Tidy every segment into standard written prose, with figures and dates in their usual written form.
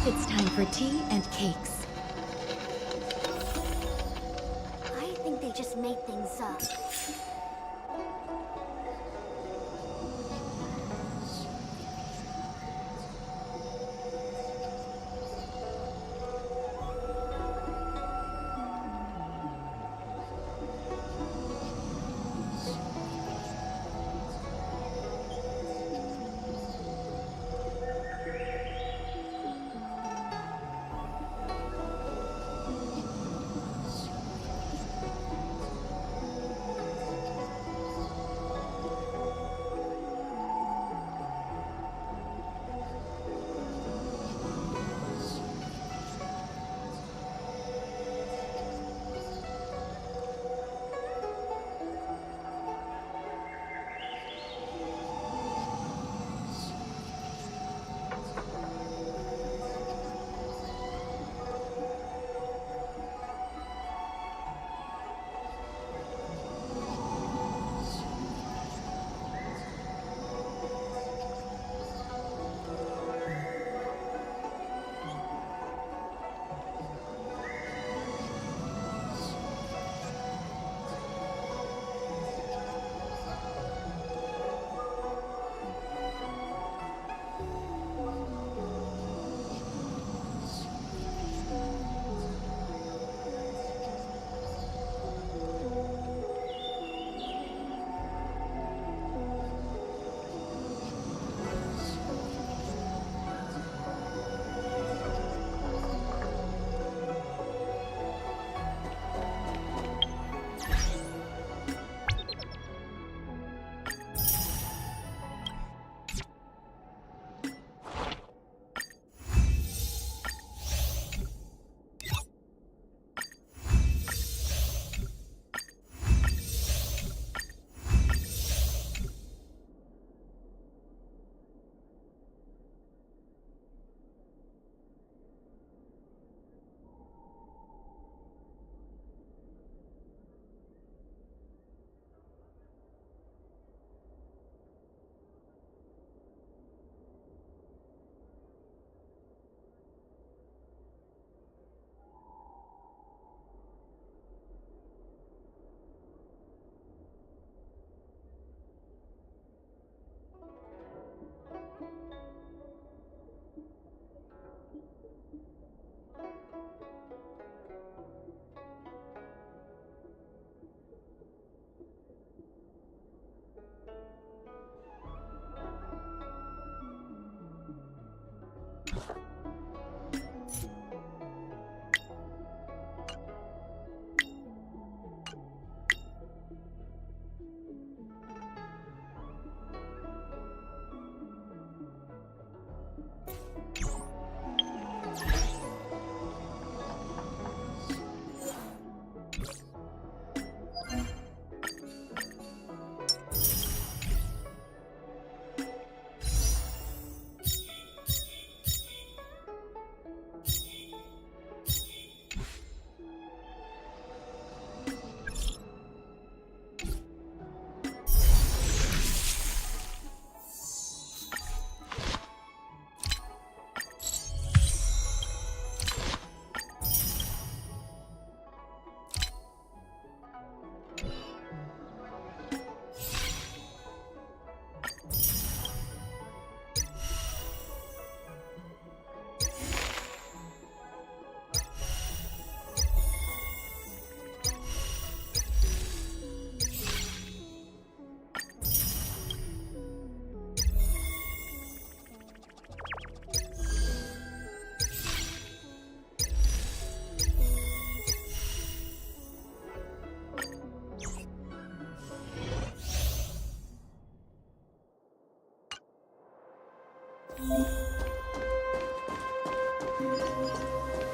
It's time for tea and cakes. I think they just made things up.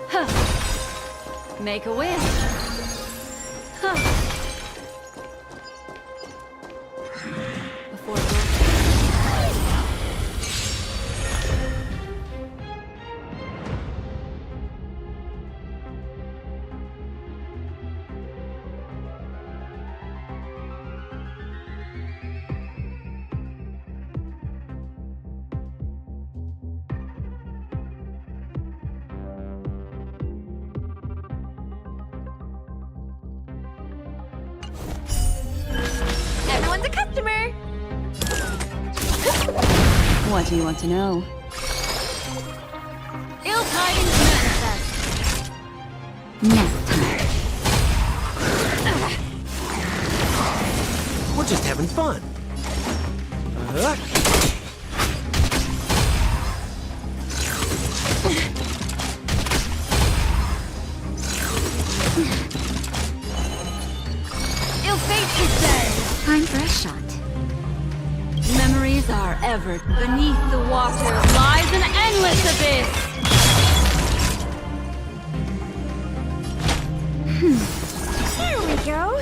Huh. Make a wish. Huh. Before a customer! What do you want to know? Ill tidings manifest. Nap time. We're just having fun. Ill fate is dead. Time for a shot. Memories are ever. Beneath the water lies an endless abyss. Here we go.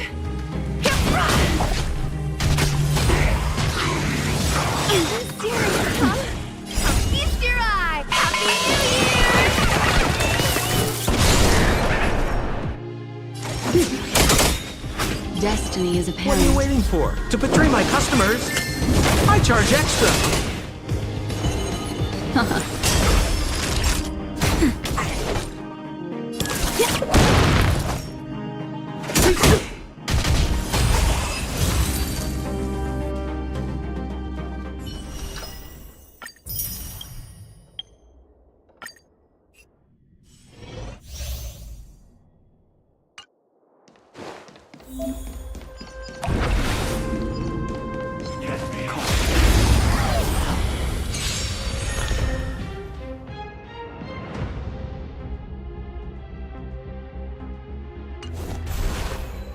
Is this serious, huh? Feast your eye. Happy New Year! Destiny is What are you apparent. waiting for? To betray my customers? I charge extra.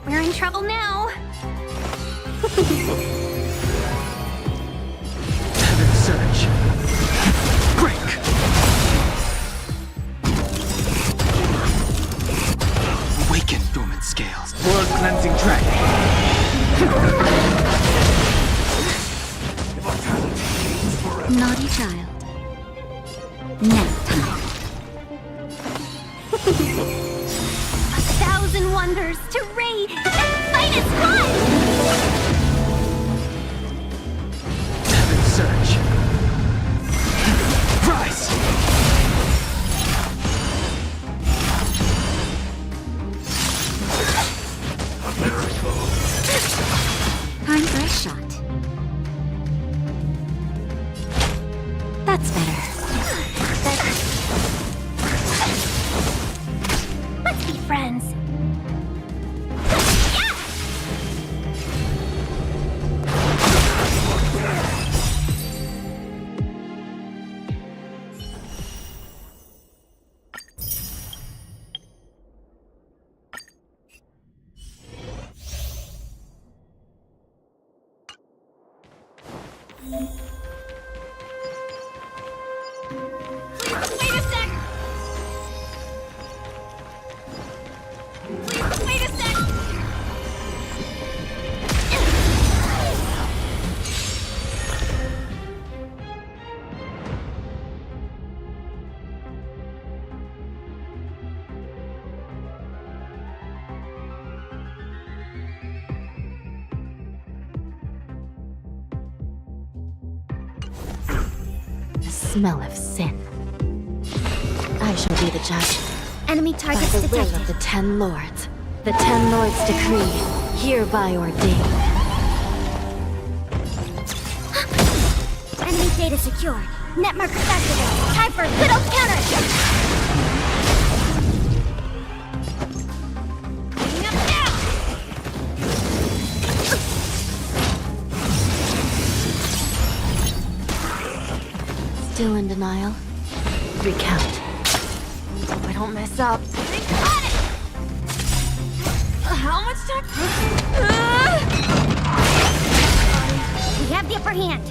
We're in trouble now. Heaven surge. Break. Awaken dormant scales. Blood cleansing track. Naughty child. Nap time. 1,000 wonders to raid and fight as one! Heaven surge. Rise. Time for a shot. That's better. Let's be friends. Wait a sec! Please, wait a sec! The smell of sin. I shall be the judge. Enemy By targets the will detected. of the 10 lords. The 10 lords decree, hereby ordained. Enemy data secured. Net markers activated. Time for little counter! Bringing up now! Still in denial? Recount. Hope I don't mess up. Got it! How much time? We have the upper hand.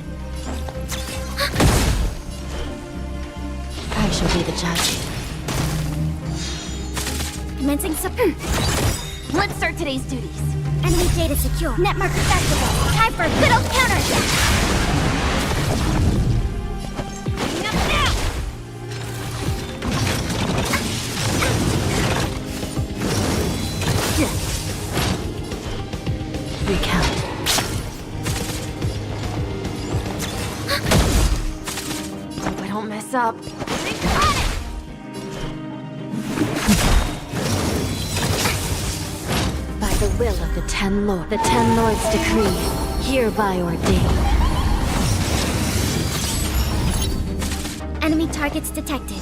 I shall be the judge. Commencing Let's start today's duties. Enemy data secure. Net markers activated. Time for little counter! Bringing up now! Recount. Hope I don't mess up. Got it! By the will of the 10 lords. The 10 lords decree, Hereby ordained. Enemy targets detected.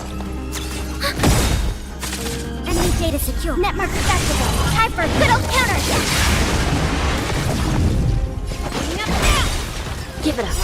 Enemy data secure. Netmark accessible. Time for a good old counter. Bringing up now. Give it up.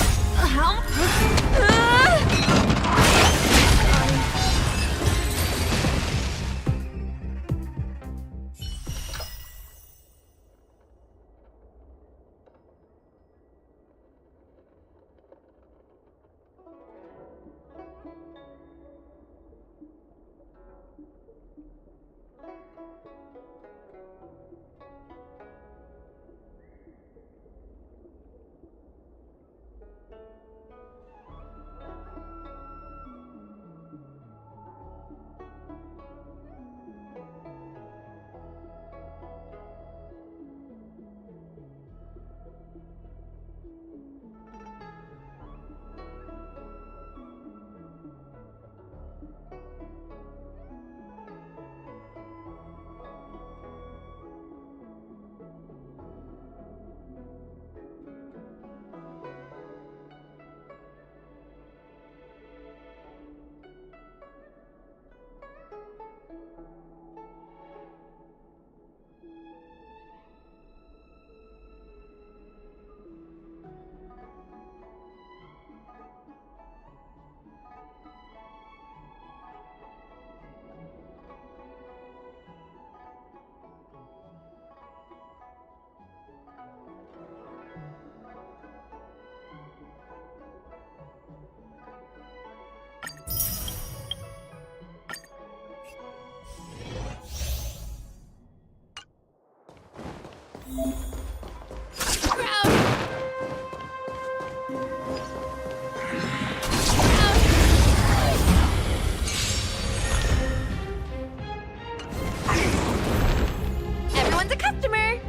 Everyone's a customer.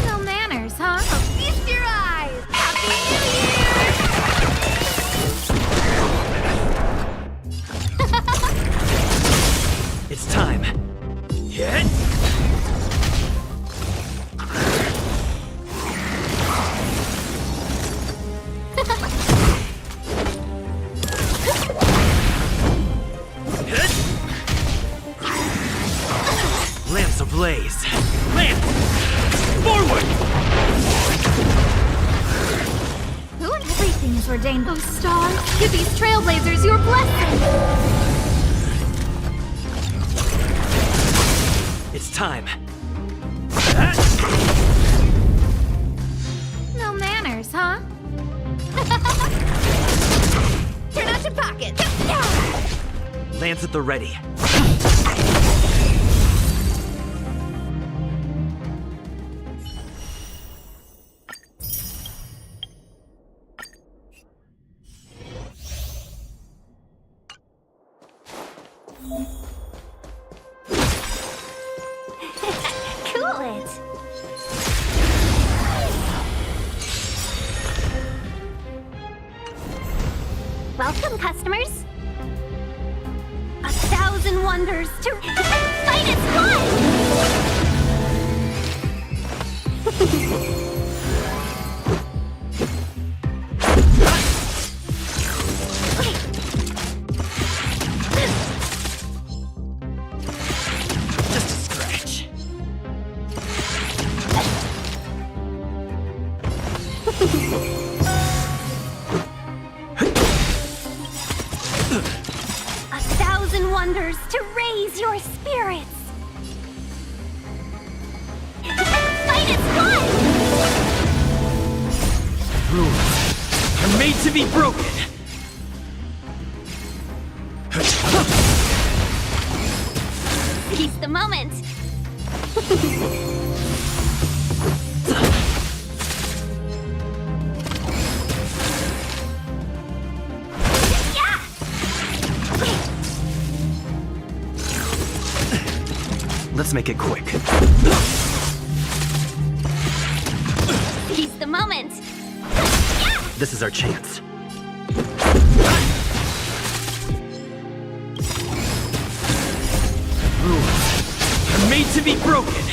No manners, huh? Feast your eyes. Happy New Year! It's time. Hit! Lamps ablaze. Lamp! Forward! Who and everything is ordained? Oh, stars, give these trailblazers your blessing. It's time. No manners, huh? Turn out your pockets. Lance at the ready. Cool it. Welcome, customers. 1,000 wonders to fight its blood. Just a scratch. 1,000 wonders to raise your spirits. Fight its blood. Rules are made to be broken. Seize the moment. Yeah! Let's make it quick. Seize the moment. This is our chance. Rules are made to be broken.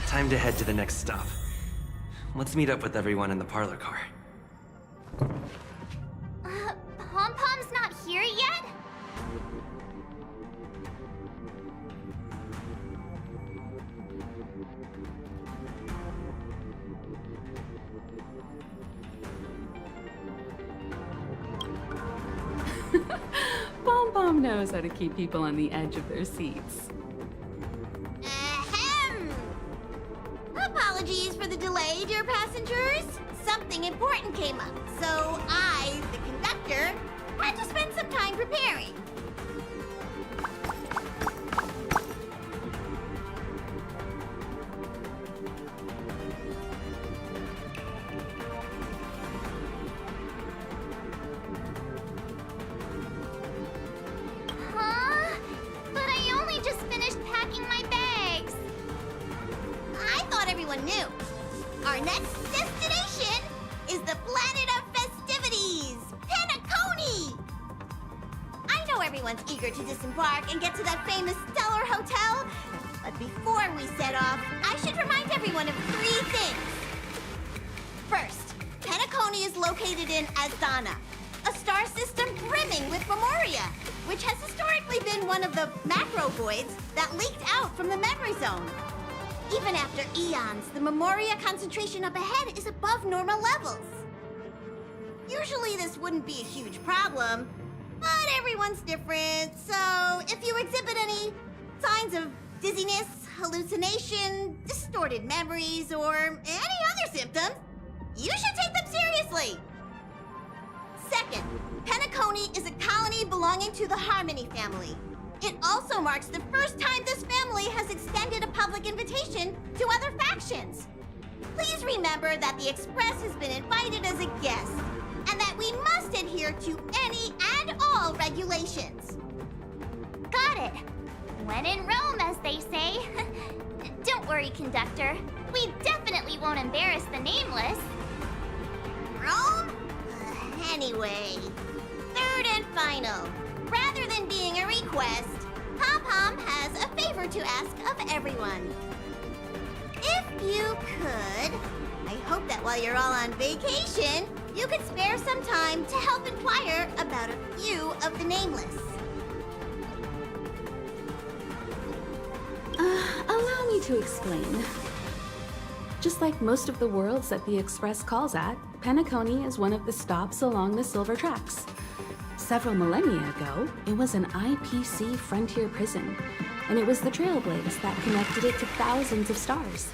Time to head to the next stop. Let's meet up with everyone in the parlor car. Pom-Pom's not here yet? Pom-Pom knows how to keep people on the edge of their seats. Ahem! Apologies for the delay, dear passengers. Something important came up, so I, the conductor, had to spend some time preparing. Huh? But I only just finished packing my bags. I thought everyone knew. Our next destination is the Planet of Festivities, Penacony! I know everyone's eager to disembark and get to that famous Stellar Hotel, but before we set off, I should remind everyone of 3 things. First, Penacony is located in Azana, a star system brimming with Memoria, which has historically been one of the macro voids that leaked out from the memory zone. Even after eons, the Memoria concentration up ahead is above normal levels. Usually this wouldn't be a huge problem, but everyone's different, so if you exhibit any signs of dizziness, hallucination, distorted memories, or any other symptoms, you should take them seriously. Second, Penacony is a colony belonging to the Harmony family. It also marks the first time this family has extended a public invitation to other factions. Please remember that the Express has been invited as a guest, and that we must adhere to any and all regulations. Got it. When in Rome, as they say. Don't worry, conductor. We definitely won't embarrass the nameless. Rome? Anyway, third and final. Rather than being a request, Pom-Pom has a favor to ask of everyone. If you could, I hope that while you're all on vacation, you could spare some time to help inquire about a few of the nameless. Allow me to explain. Just like most of the worlds that the Express calls at, Penacony is one of the stops along the Silver Tracks. Several millennia ago, it was an IPC frontier prison, and it was the Trailblaze that connected it to thousands of stars.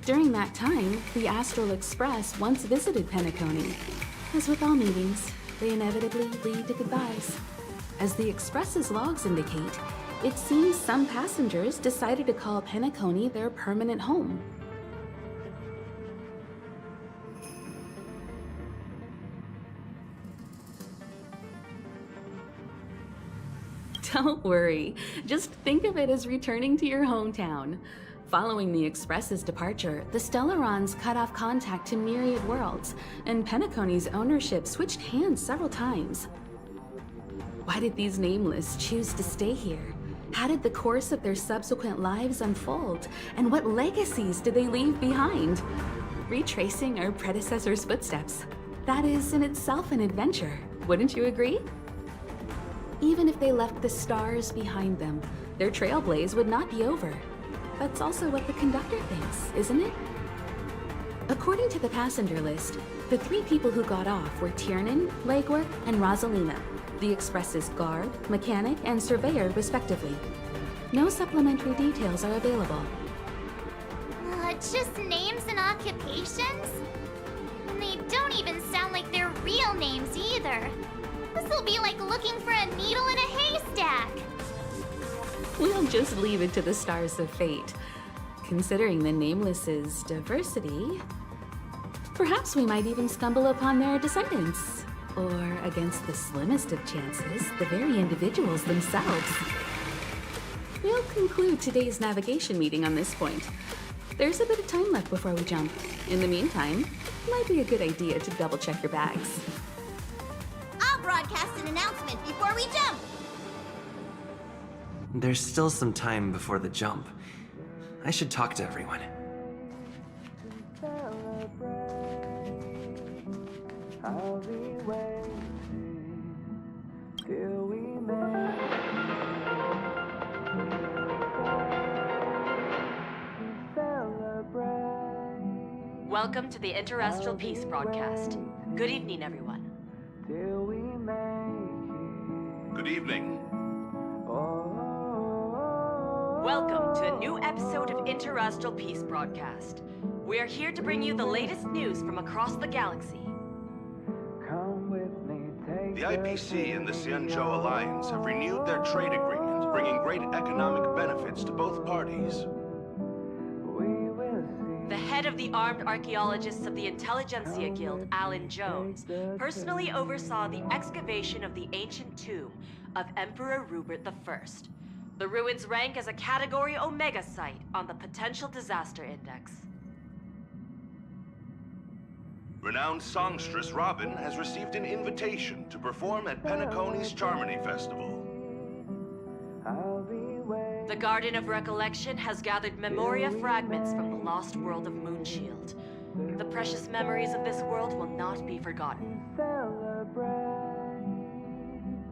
During that time, the Astral Express once visited Penacony. As with all meetings, they inevitably lead to goodbyes. As the Express's logs indicate, it seems some passengers decided to call Penacony their permanent home. Don't worry, just think of it as returning to your hometown. Following the Express's departure, the Stellarons cut off contact to myriad worlds, and Penacony's ownership switched hands several times. Why did these nameless choose to stay here? How did the course of their subsequent lives unfold? And what legacies did they leave behind? Retracing our predecessors' footsteps. That is in itself an adventure, wouldn't you agree? Even if they left the stars behind them, their trailblaze would not be over. That's also what the conductor thinks, isn't it? According to the passenger list, the 3 people who got off were Tiernan, Legwork, and Rosalina, the Express's guard, mechanic, and surveyor, respectively. No supplementary details are available. Just names and occupations? And they don't even sound like their real names either. This'll be like looking for a needle in a haystack. We'll just leave it to the stars of fate. Considering the Nameless's diversity, perhaps we might even stumble upon their descendants. Or, against the slimmest of chances, the very individuals themselves. We'll conclude today's navigation meeting on this point. There's a bit of time left before we jump. In the meantime, it might be a good idea to double-check your bags. I'll broadcast an announcement before we jump. There's still some time before the jump. I should talk to everyone. Welcome to the Interastral Peace broadcast. Good evening, everyone. Good evening. Welcome to a new episode of Interastral Peace broadcast. We are here to bring you the latest news from across the galaxy. The IPC and the Xianzhou Alliance have renewed their trade agreement, bringing great economic benefits to both parties. The head of the Armed Archaeologists of the Intelligentsia Guild, Alan Jones, personally oversaw the excavation of the ancient tomb of Emperor Rupert I. The ruins rank as a Category Omega site on the Potential Disaster Index. Renowned songstress Robin has received an invitation to perform at Penacony's Charmony Festival. The Garden of Recollection has gathered memoria fragments from the lost world of Moonshield. The precious memories of this world will not be forgotten.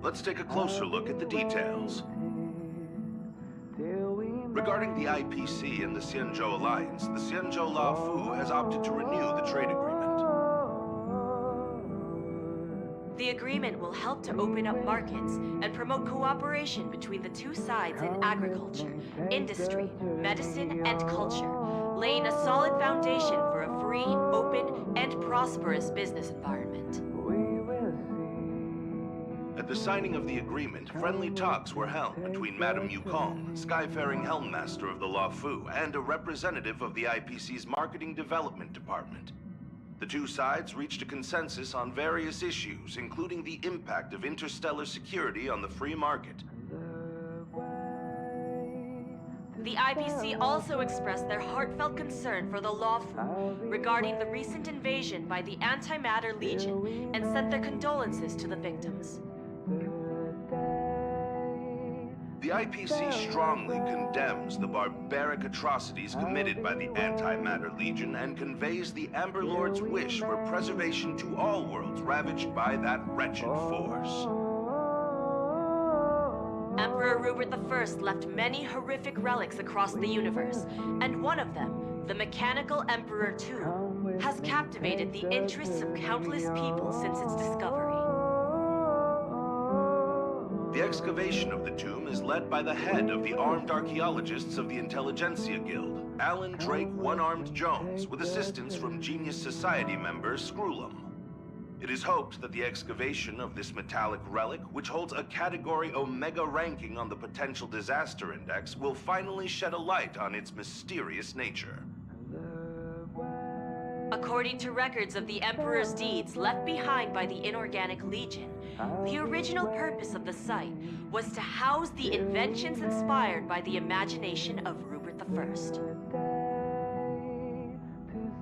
Let's take a closer look at the details. Regarding the IPC and the Xianzhou Alliance, the Xianzhou Lafu has opted to renew the trade agreement. The agreement will help to open up markets and promote cooperation between the two sides in agriculture, industry, medicine, and culture, laying a solid foundation for a free, open, and prosperous business environment. At the signing of the agreement, friendly talks were held between Madame Yukong, Skyfaring Helmmaster of the Lafu, and a representative of the IPC's Marketing Development Department. The two sides reached a consensus on various issues, including the impact of interstellar security on the free market. The IPC also expressed their heartfelt concern for the Lafu regarding the recent invasion by the Antimatter Legion and sent their condolences to the victims. The IPC strongly condemns the barbaric atrocities committed by the Antimatter Legion and conveys the Amber Lord's wish for preservation to all worlds ravaged by that wretched force. Emperor Rupert I left many horrific relics across the universe, and one of them, the Mechanical Emperor Tomb, has captivated the interests of countless people since its discovery. excavation of the tomb is led by the head of the armed archaeologists of the Intelligentsia Guild, Alan Drake One-Armed Jones, with assistance from Genius Society member Screwlum. It is hoped that the excavation of this metallic relic, which holds a Category Omega ranking on the Potential Disaster Index, will finally shed a light on its mysterious nature. According to records of the Emperor's deeds left behind by the Inorganic Legion, the original purpose of the site was to house the inventions inspired by the imagination of Rupert I.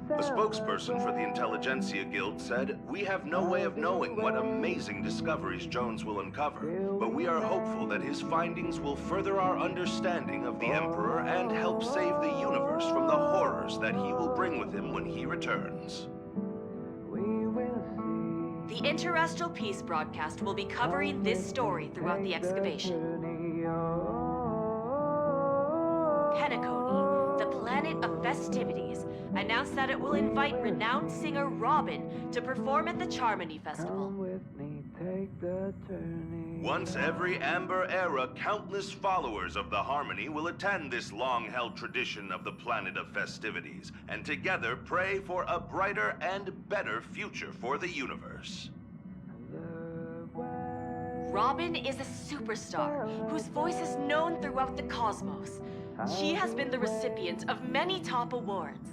A spokesperson for the Intelligentsia Guild said, "We have no way of knowing what amazing discoveries Jones will uncover, but we are hopeful that his findings will further our understanding of the Emperor and help save the universe from the horrors that he will bring with him when he returns." The Interestral Peace broadcast will be covering this story throughout the excavation. Penacony, the Planet of Festivities, announced that it will invite renowned singer Robin to perform at the Charmony Festival. Once every Amber Era, countless followers of the Harmony will attend this long-held tradition of the Planet of Festivities, and together pray for a brighter and better future for the universe. Robin is a superstar whose voice is known throughout the cosmos. She has been the recipient of many top awards.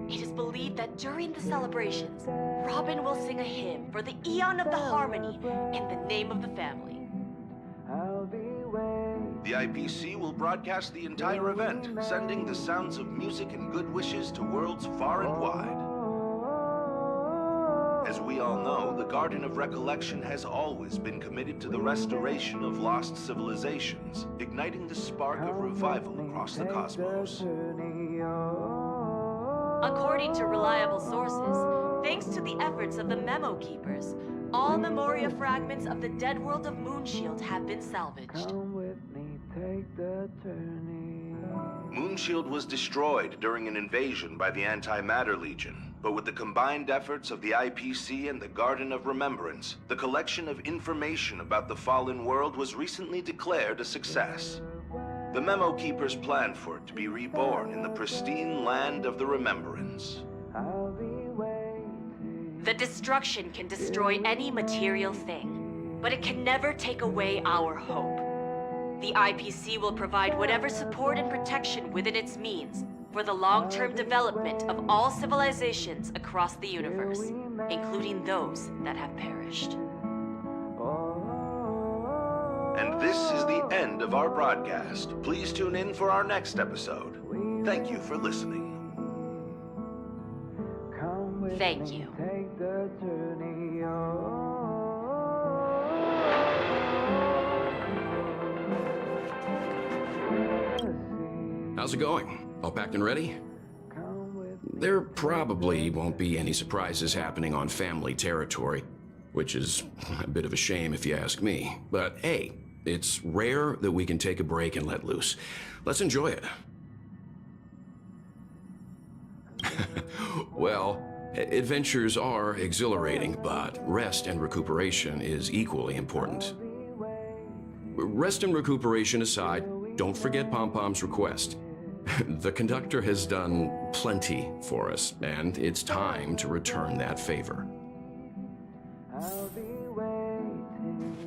It is believed that during the celebrations, Robin will sing a hymn for the Eon of the Harmony in the name of the family. The IPC will broadcast the entire event, sending the sounds of music and good wishes to worlds far and wide. As we all know, the Garden of Recollection has always been committed to the restoration of lost civilizations, igniting the spark of revival across the cosmos. According to reliable sources, thanks to the efforts of the Memo Keepers, all Memoria fragments of the dead world of Moonshield have been salvaged. Moonshield was destroyed during an invasion by the Antimatter Legion, but with the combined efforts of the IPC and the Garden of Remembrance, the collection of information about the fallen world was recently declared a success. The Memo Keepers planned for it to be reborn in the pristine land of the Remembrance. The destruction can destroy any material thing, but it can never take away our hope. The IPC will provide whatever support and protection within its means for the long-term development of all civilizations across the universe, including those that have perished. And this is the end of our broadcast. Please tune in for our next episode. Thank you for listening. Thank you. How's it going? All packed and ready? There probably won't be any surprises happening on family territory, which is a bit of a shame if you ask me. But hey, it's rare that we can take a break and let loose. Let's enjoy it. Well, adventures are exhilarating, but rest and recuperation is equally important. Rest and recuperation aside, don't forget Pom-Pom's request. The conductor has done plenty for us, and it's time to return that favor. I'll be waiting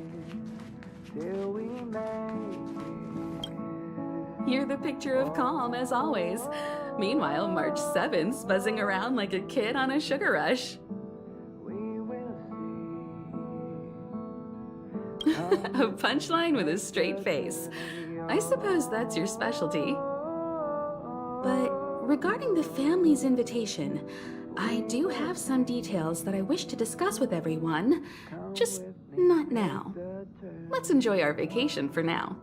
till we make it. You're the picture of calm, as always. Meanwhile, March 7th's buzzing around like a kid on a sugar rush. We will see. A punchline with a straight face. I suppose that's your specialty. But regarding the family's invitation, I do have some details that I wish to discuss with everyone, just not now. Let's enjoy our vacation for now.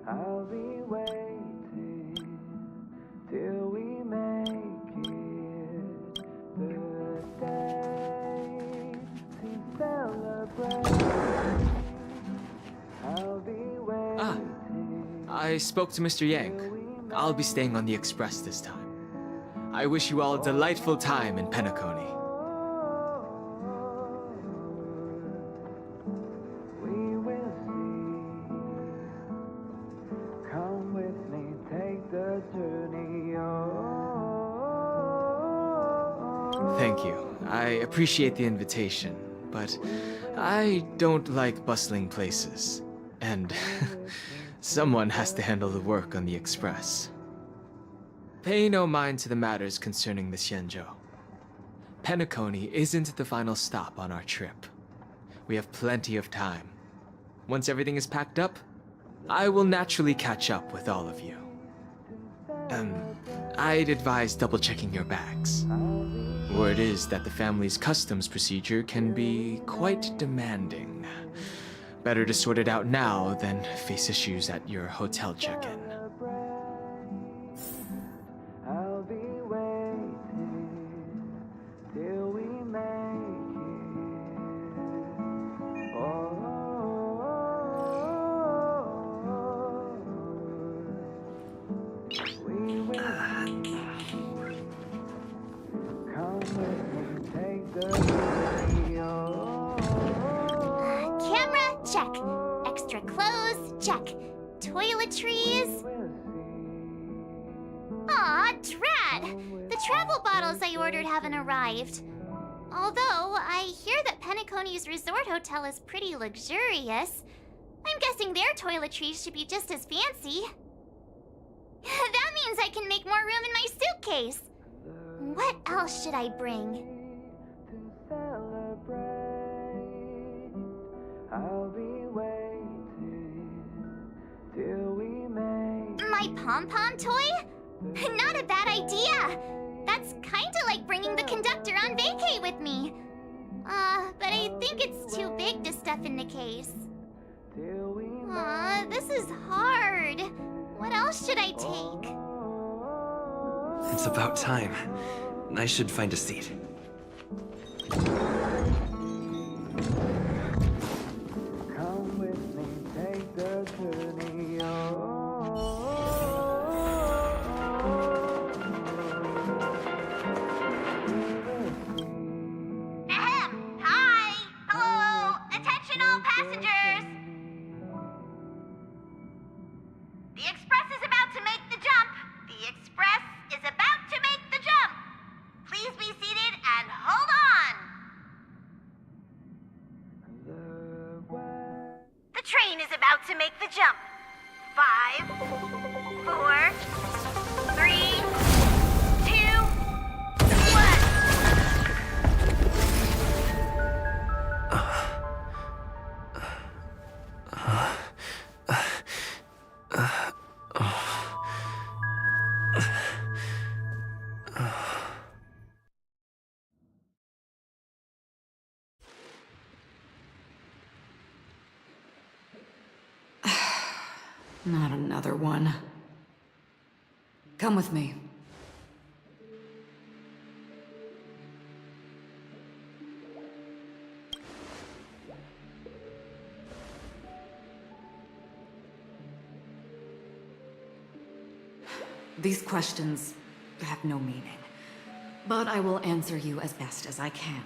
I'll be waiting till we make it. The day to celebrate. I spoke to Mr. Yang. I'll be staying on the express this time. I wish you all a delightful time in Penacony. We will see. Come with me, take the journey on. Thank you. I appreciate the invitation, but I don't like bustling places. And someone has to handle the work on the express. Pay no mind to the matters concerning the Xianzhou. Penacony isn't the final stop on our trip. We have plenty of time. Once everything is packed up, I will naturally catch up with all of you. I'd advise double-checking your bags. Word is that the family's customs procedure can be quite demanding. Better to sort it out now than face issues at your hotel check-in. I'll be waiting till we make it. We will come with me, take the video. Camera, check. Extra clothes, check. Toiletries. Aw, drat! The travel bottles I ordered haven't arrived. Although, I hear that Penacony's resort hotel is pretty luxurious. I'm guessing their toiletries should be just as fancy. That means I can make more room in my suitcase. What else should I bring? I'll be waiting till we make. My pom-pom toy? Not a bad idea. That's kinda like bringing the conductor on vacay with me. But I think it's too big to stuff in the case. This is hard. What else should I take? It's about time. I should find a seat. Come with me, take the journey Ahem! Hi! Hello! Attention all passengers! The express is about to make the jump! The express is about to make the jump! Please be seated and hold on! The train is about to make the jump. 5, 4, 3, 2, 1. Not another one. Come with me. These questions have no meaning, but I will answer you as best as I can.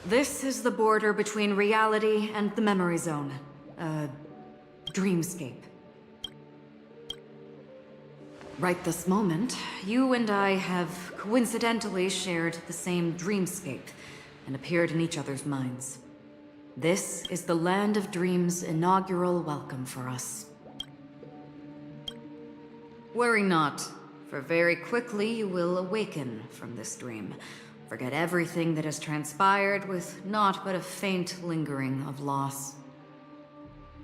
This is the border between reality and the memory zone, a dreamscape. Right this moment, you and I have coincidentally shared the same dreamscape and appeared in each other's minds. This is the Land of Dreams' inaugural welcome for us. Worry not, for very quickly you will awaken from this dream. Forget everything that has transpired with naught but a faint lingering of loss.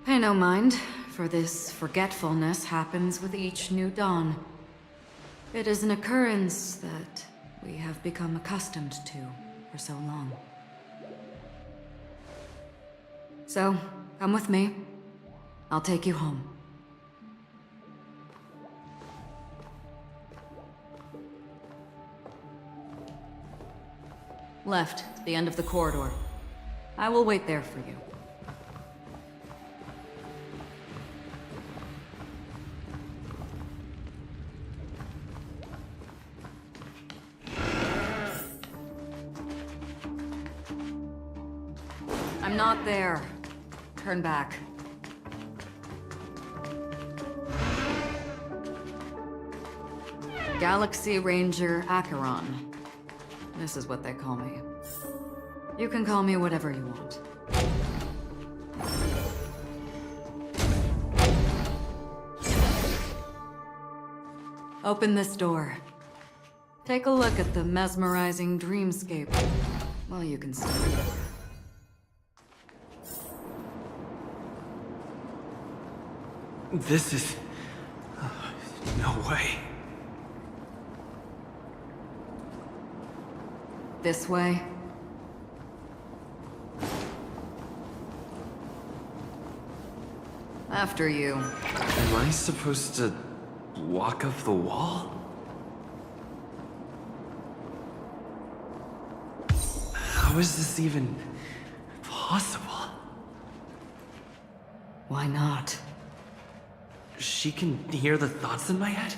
Pay no mind, for this forgetfulness happens with each new dawn. It is an occurrence that we have become accustomed to for so long. So, come with me. I'll take you home. Left, to the end of the corridor. I will wait there for you. I'm not there. Turn back. Galaxy Ranger Acheron. This is what they call me. You can call me whatever you want. Open this door. Take a look at the mesmerizing dreamscape. Well, you can see. This is... no way. This way. After you. Am I supposed to walk up the wall? How is this even possible? Why not? She can hear the thoughts in my head?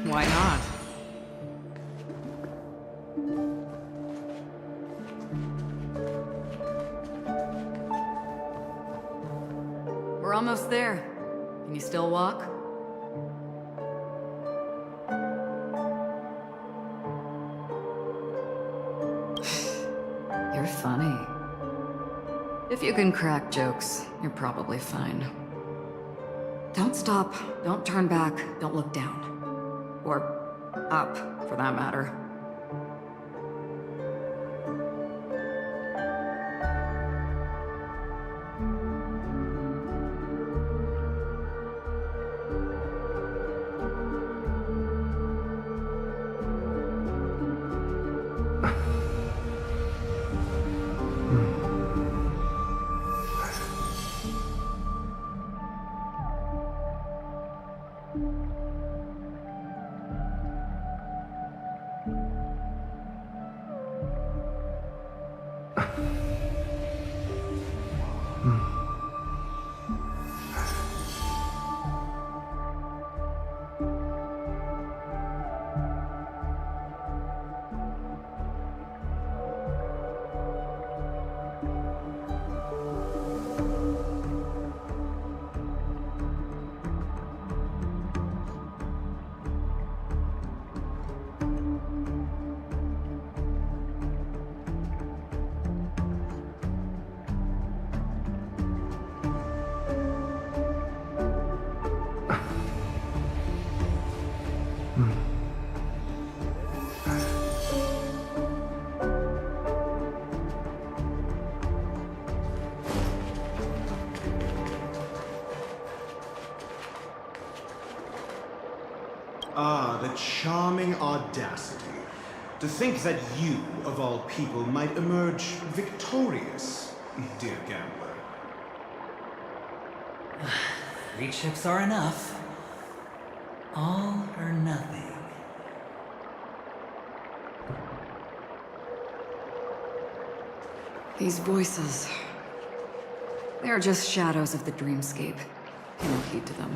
Why not? We're almost there. Can you still walk? You're funny. If you can crack jokes, you're probably fine. Don't stop, don't turn back, don't look down. Or up, for that matter. Ah, the charming audacity. To think that you, of all people, might emerge victorious, dear gambler. 3 chips are enough. All or nothing. These voices. They are just shadows of the dreamscape. Pay no heed to them.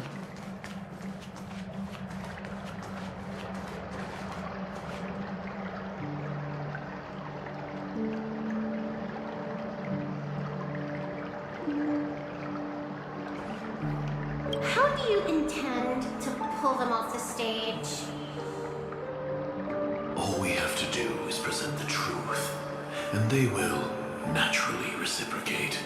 How do you intend to pull them off the stage? All we have to do is present the truth, and they will naturally reciprocate.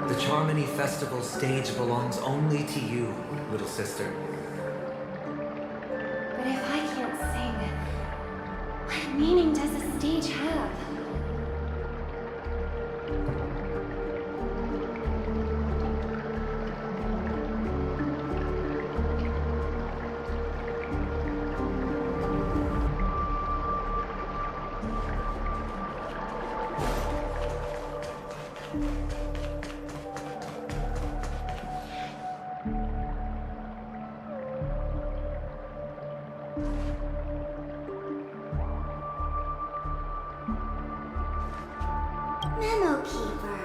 The Charmony Festival stage belongs only to you, little sister. But if I can't sing, what meaning does the stage have? Memo Keeper.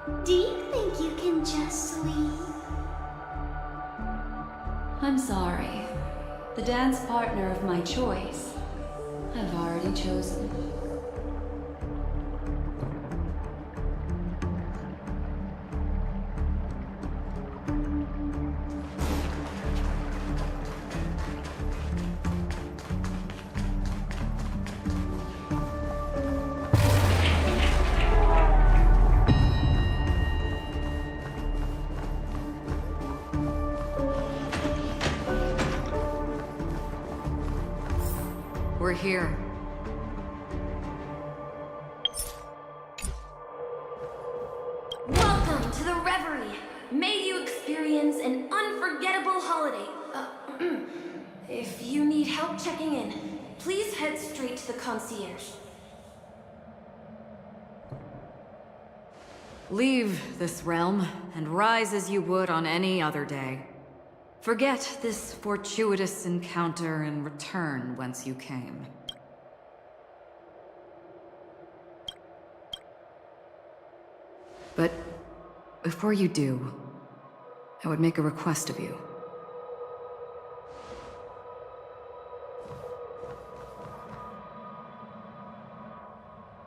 Do you think you can just sleep? I'm sorry. The dance partner of my choice, I've already chosen. We're here. Welcome to the Reverie. May you experience an unforgettable holiday. If you need help checking in, please head straight to the concierge. Leave this realm and rise as you would on any other day. Forget this fortuitous encounter and return whence you came. But before you do, I would make a request of you.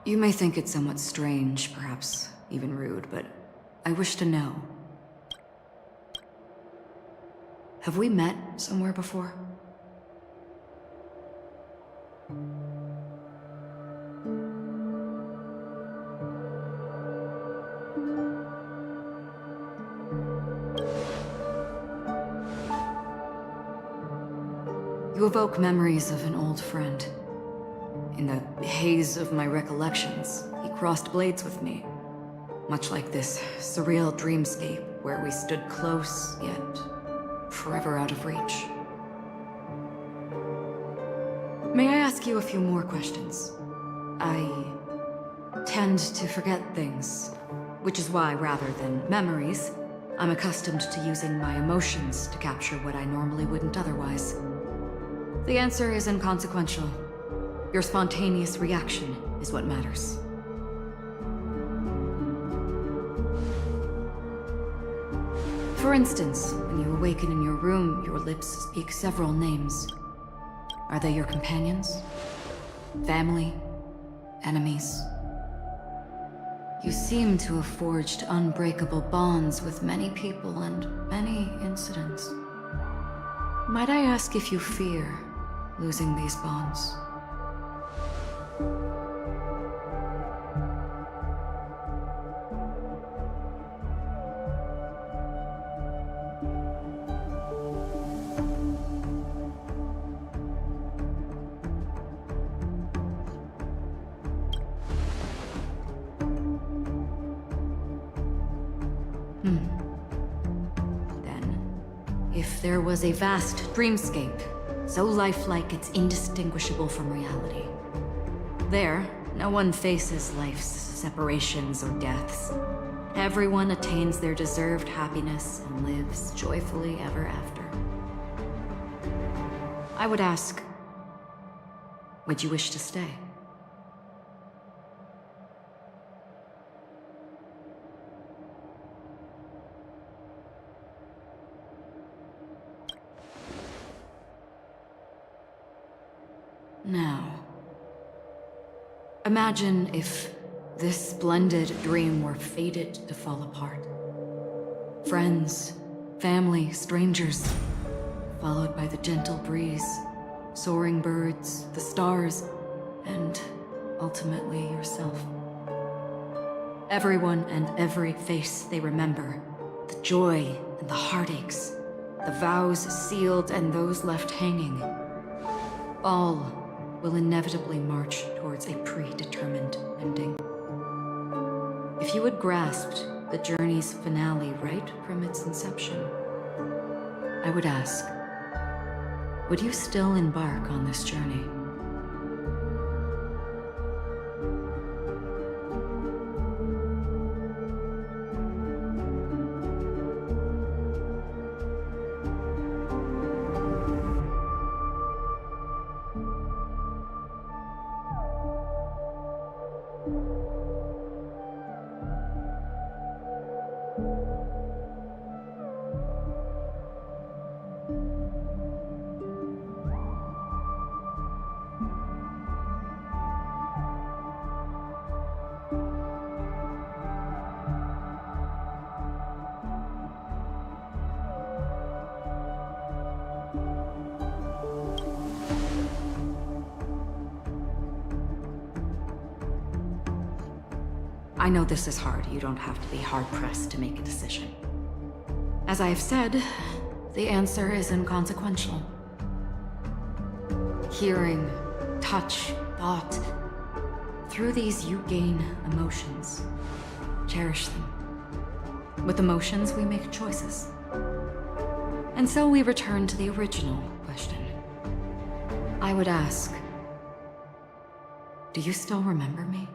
You may think it somewhat strange, perhaps even rude, but I wish to know. Have we met somewhere before? You evoke memories of an old friend. In the haze of my recollections, he crossed blades with me. Much like this surreal dreamscape where we stood close, yet forever out of reach. May I ask you a few more questions? I tend to forget things, which is why, rather than memories, I'm accustomed to using my emotions to capture what I normally wouldn't otherwise. The answer is inconsequential. Your spontaneous reaction is what matters. For instance, when you awaken in your room, your lips speak several names. Are they your companions? Family? Enemies? You seem to have forged unbreakable bonds with many people and many incidents. Might I ask if you fear losing these bonds? If there was a vast dreamscape, so lifelike it's indistinguishable from reality. There, no one faces life's separations or deaths. Everyone attains their deserved happiness and lives joyfully ever after. I would ask, would you wish to stay? Now, imagine if this splendid dream were fated to fall apart. Friends, family, strangers, followed by the gentle breeze, soaring birds, the stars, and ultimately yourself. Everyone and every face they remember, the joy and the heartaches, the vows sealed and those left hanging, all will inevitably march towards a predetermined ending. If you had grasped the journey's finale right from its inception, I would ask, would you still embark on this journey? I know this is hard. You don't have to be hard-pressed to make a decision. As I have said, the answer is inconsequential. Hearing, touch, thought. Through these, you gain emotions. Cherish them. With emotions, we make choices. And so we return to the original question. I would ask, do you still remember me?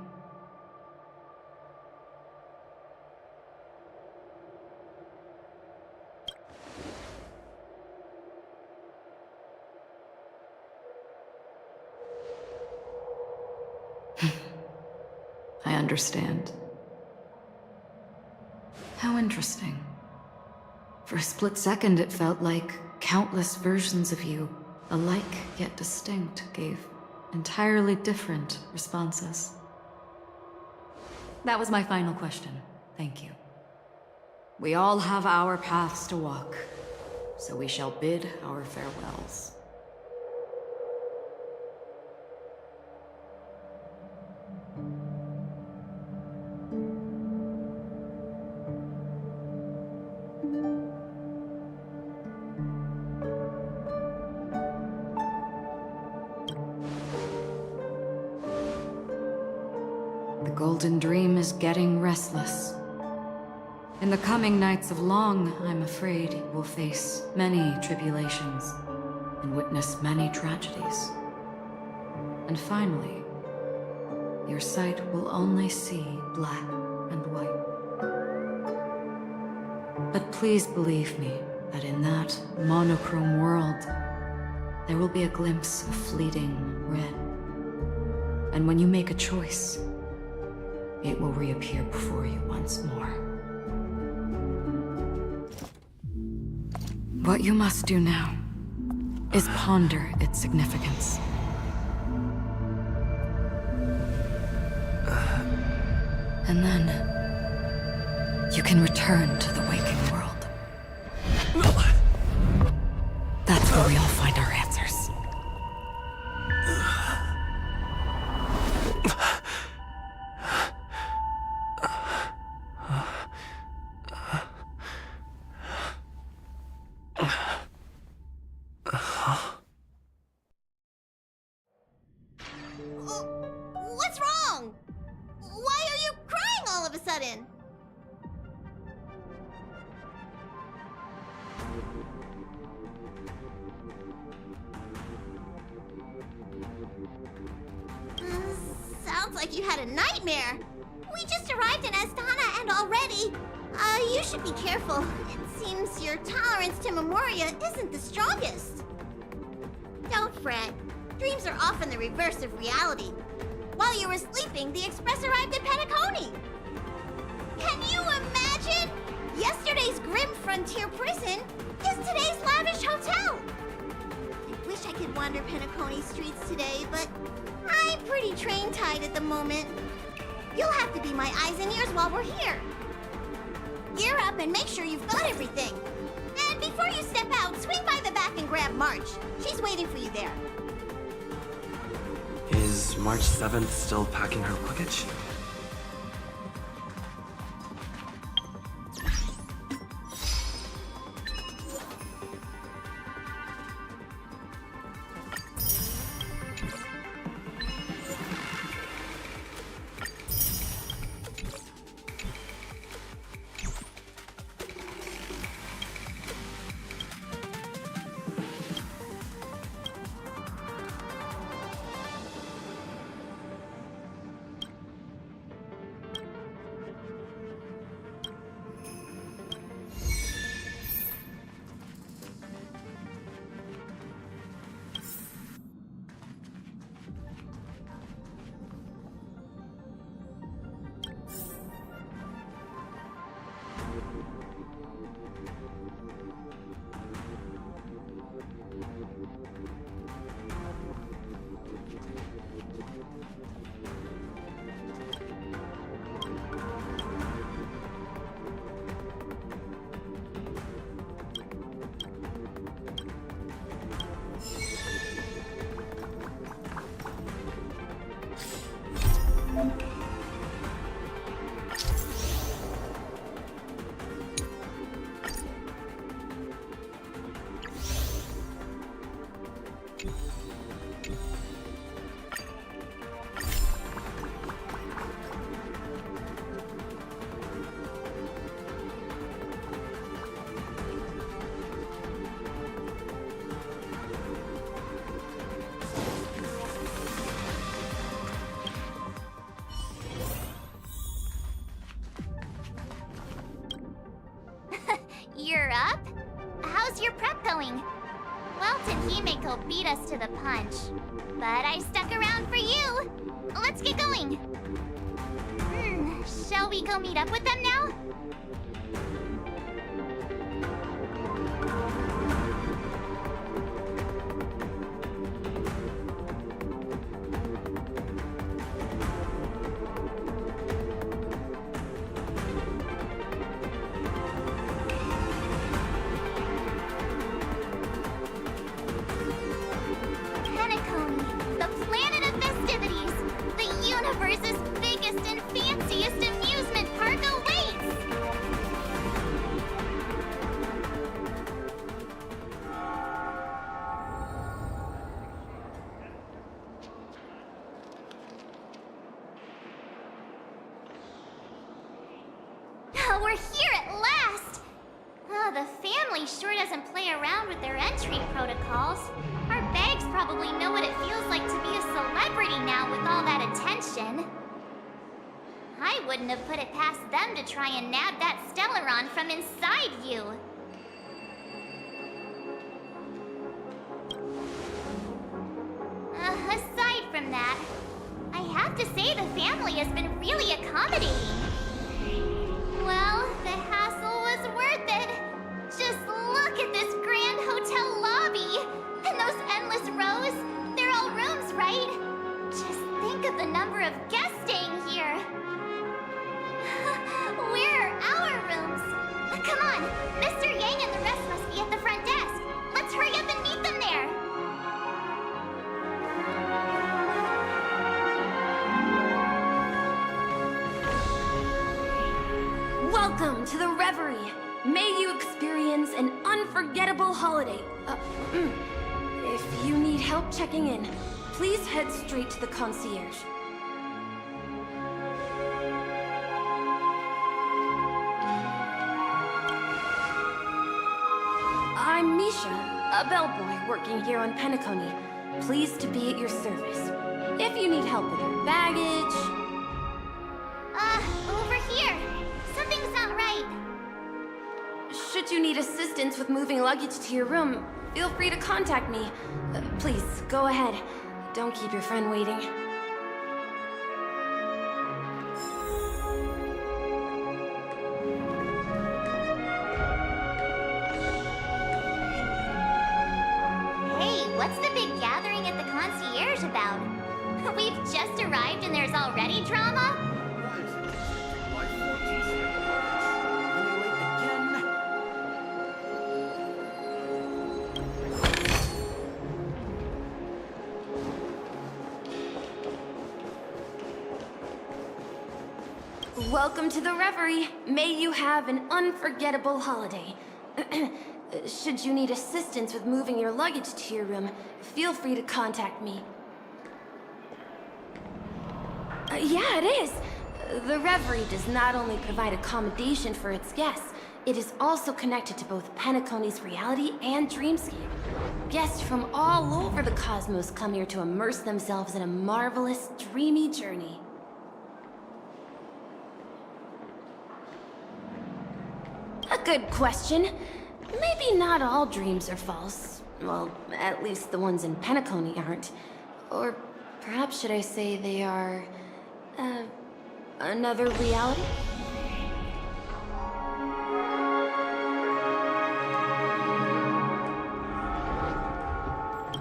I understand. How interesting. For a split second, it felt like countless versions of you, alike yet distinct, gave entirely different responses. That was my final question. Thank you. We all have our paths to walk, so we shall bid our farewells. The Golden Dream is getting restless. In the coming nights of Long, I'm afraid you will face many tribulations and witness many tragedies. And finally, your sight will only see black and white. But please believe me that in that monochrome world, there will be a glimpse of fleeting red. And when you make a choice, it will reappear before you once more. What you must do now is ponder its significance. And then you can return to the waking world. That's where we all find our answers. What's wrong? Why are you crying all of a sudden? Sounds like you had a nightmare. We just arrived in Astana and already... you should be careful. It seems your tolerance to Memoria isn't the strongest. Don't fret. Dreams are often the reverse of reality. While you were sleeping, the express arrived at Penacony. Can you imagine? Yesterday's grim frontier prison is today's lavish hotel. I wish I could wander Penacony streets today, but I'm pretty train-tied at the moment. You'll have to be my eyes and ears while we're here. Gear up and make sure you've got everything. And before you step out, swing by the back and grab March. She's waiting for you there. Is March 7th still packing her luggage? You're up? How's your prep going? Welt and Himeko beat us to the punch, but I stuck around for you. Let's get going. Shall we go meet up with them now? Penacony, the Planet of Festivities, the universe's biggest and fanciest amusement park awaits! We're here at last! Oh, the family sure doesn't play around with their entry protocols. Our bags probably know what it feels like to be a celebrity now with all that attention. I wouldn't have put it past them to try and nab that Stellaron from inside you. Aside from that, I have to say the family has been really accommodating. Well, the hassle was worth it. Just look at this grand hotel lobby. And those endless rows. They're all rooms, right? Just think of the number of guests staying here. Where are our rooms? Come on, Mr. Yang and the rest must be at the front desk. Let's hurry up and meet them there. Welcome to the Reverie. May you experience an unforgettable holiday. If you need help checking in, please head straight to the concierge. I'm Misha, a bellboy working here on Penacony. Pleased to be at your service. If you need help with your baggage... Over here. Something's not right. Should you need assistance with moving luggage to your room, feel free to contact me. Please, go ahead. Don't keep your friend waiting. Hey, what's the big gathering at the concierge about? We've just arrived and there's already drama? Welcome to the Reverie. May you have an unforgettable holiday. Should you need assistance with moving your luggage to your room, feel free to contact me. Yeah, it is. The Reverie does not only provide accommodation for its guests, it is also connected to both Penacony's reality and dreamscape. Guests from all over the cosmos come here to immerse themselves in a marvelous, dreamy journey. A good question. Maybe not all dreams are false. Well, at least the ones in Penacony aren't. Or perhaps should I say they are... another reality?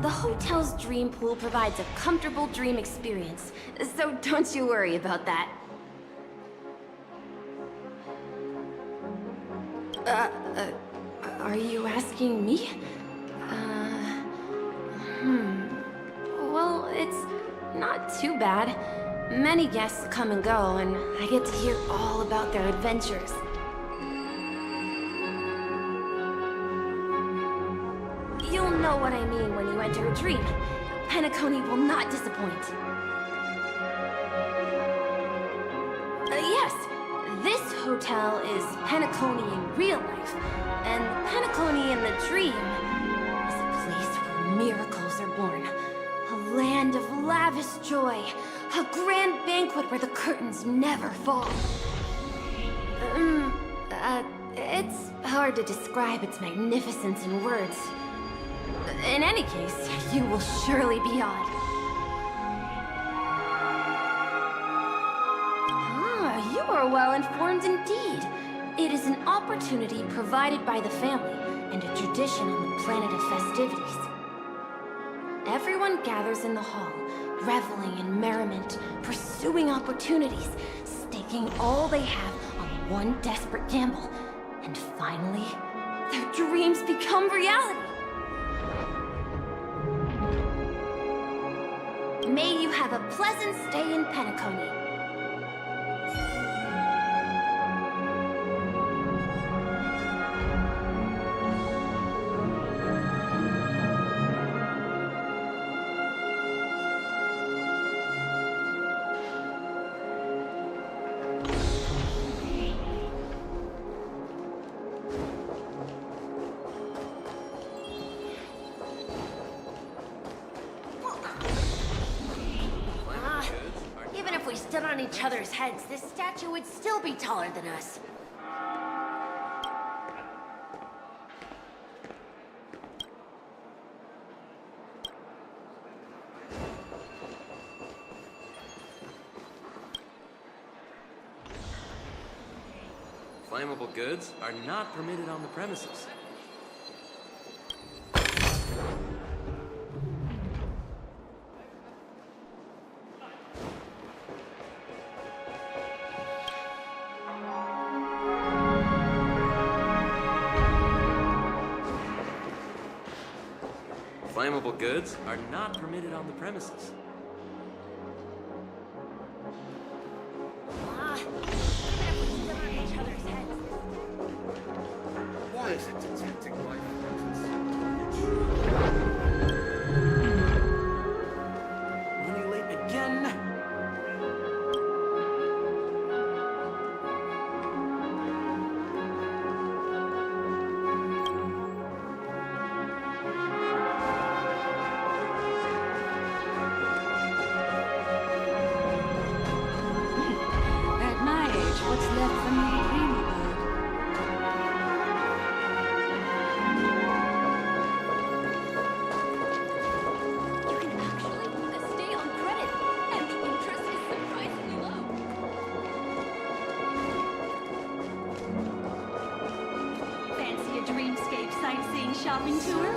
The hotel's dream pool provides a comfortable dream experience, so don't you worry about that. Are you asking me? Well, it's not too bad. Many guests come and go, and I get to hear all about their adventures. You'll know what I mean when you enter a dream. Penacony will not disappoint. Yes, this hotel is Penacony in real life, and Penacony in the dream is a place where miracles are born. A land of lavish joy, a grand banquet where the curtains never fall. It's Hard to describe its magnificence in words. In any case, you will surely be awed. Ah, you are well informed indeed. It is an opportunity provided by the family and a tradition on the Planet of Festivities. Everyone gathers in the hall, reveling in merriment, pursuing opportunities, staking all they have on one desperate gamble. And finally, their dreams become reality. May you have a pleasant stay in Penacony. Even if we stood on each other's heads, this statue would still be taller than us. Flammable goods are not permitted on the premises. Flammable goods are not permitted on the premises. Why is it detecting life Running late again? At my age, what's left for me to dream about? Stay on credit, and the interest is surprisingly low. Fancy a dreamscape sightseeing shopping tour?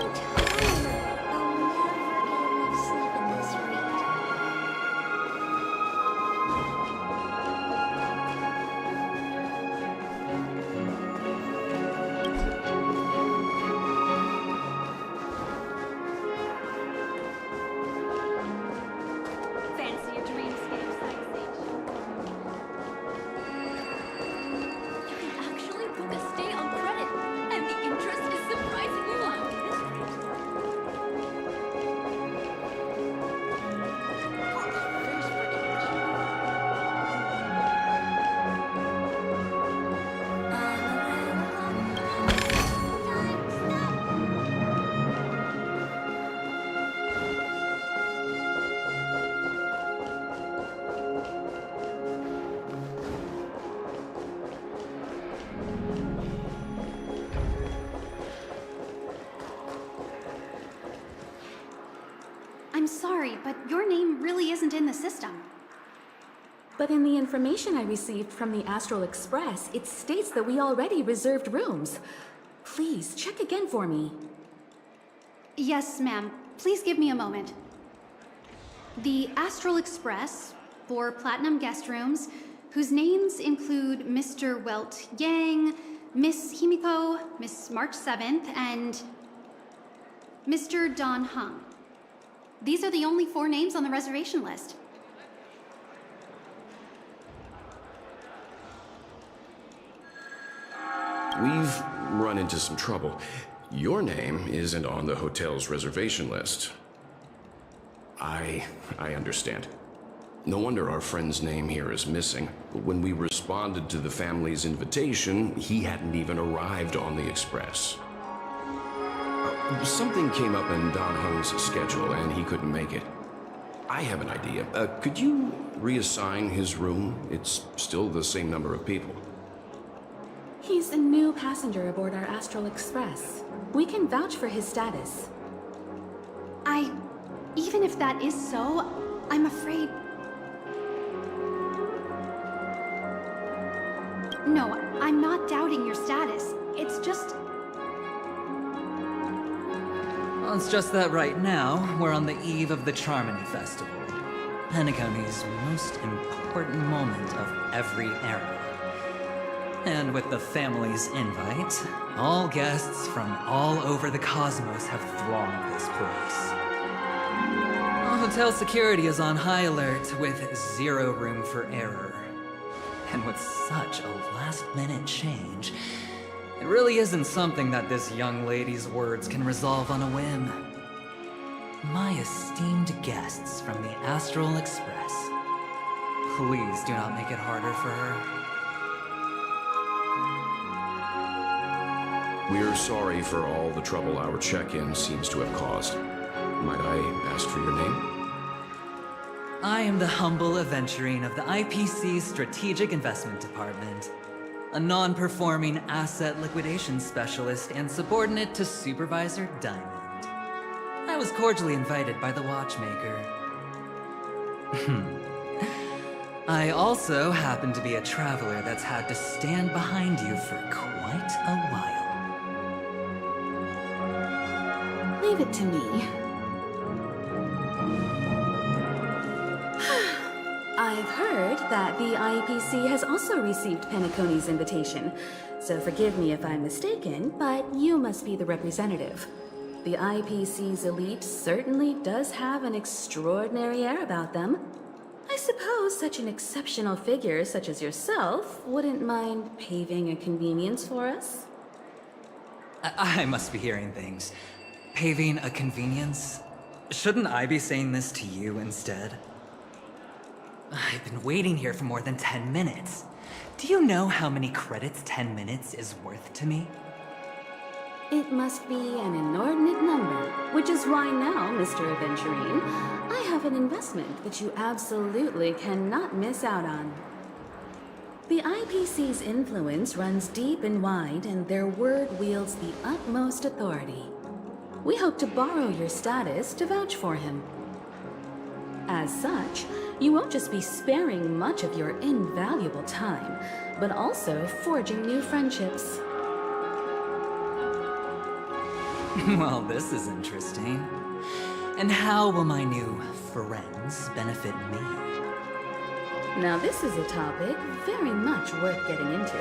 Fancy a dreamscape sightseeing? You can actually book a stay on credit, and the interest is surprisingly low. I'm sorry, but your name really isn't in the system. But in the information I received from the Astral Express, it states that we already reserved rooms. Please, check again for me. Yes, ma'am. Please give me a moment. The Astral Express, 4 platinum guest rooms, whose names include Mr. Welt Yang, Miss Himiko, Miss March 7th, and Mr. Don Hung. These are the only 4 names on the reservation list. We've run into some trouble. Your name isn't on the hotel's reservation list. I understand. No wonder our friend's name here is missing. When we responded to the family's invitation, he hadn't even arrived on the Express. Something came up in Don Hung's schedule and he couldn't make it. I have an idea. Could you reassign his room? It's still the same number of people. He's a new passenger aboard our Astral Express. We can vouch for his status. Even if that is so, I'm afraid... No, I'm not doubting your status. It's just... Well, it's just that right now, we're on the eve of the Charmony Festival. Penacony's most important moment of every era. And with the family's invite, all guests from all over the cosmos have thronged this place. Hotel security is on high alert with zero room for error. And with such a last-minute change, it really isn't something that this young lady's words can resolve on a whim. My esteemed guests from the Astral Express, please do not make it harder for her. We're sorry for all the trouble our check-in seems to have caused. Might I ask for your name? I am the humble aventurine of the IPC's Strategic Investment Department, a non-performing asset liquidation specialist and subordinate to Supervisor Diamond. I was cordially invited by the watchmaker. I also happen to be a traveler that's had to stand behind you for quite a while. Leave it to me. I've heard that the IPC has also received Penacony's invitation, so forgive me if I'm mistaken, but you must be the representative. The IPC's elite certainly does have an extraordinary air about them. I suppose such an exceptional figure such as yourself wouldn't mind paving a convenience for us? I must be hearing things. Paving a convenience? Shouldn't I be saying this to you instead? I've been waiting here for more than 10 minutes. Do you know how many credits 10 minutes is worth to me? It must be an inordinate number, which is why now, Mr. Aventurine, I have an investment that you absolutely cannot miss out on. The IPC's influence runs deep and wide, and their word wields the utmost authority. We hope to borrow your status to vouch for him. As such, you won't just be sparing much of your invaluable time, but also forging new friendships. Well, this is interesting. And how will my new friends benefit me? Now this is a topic very much worth getting into.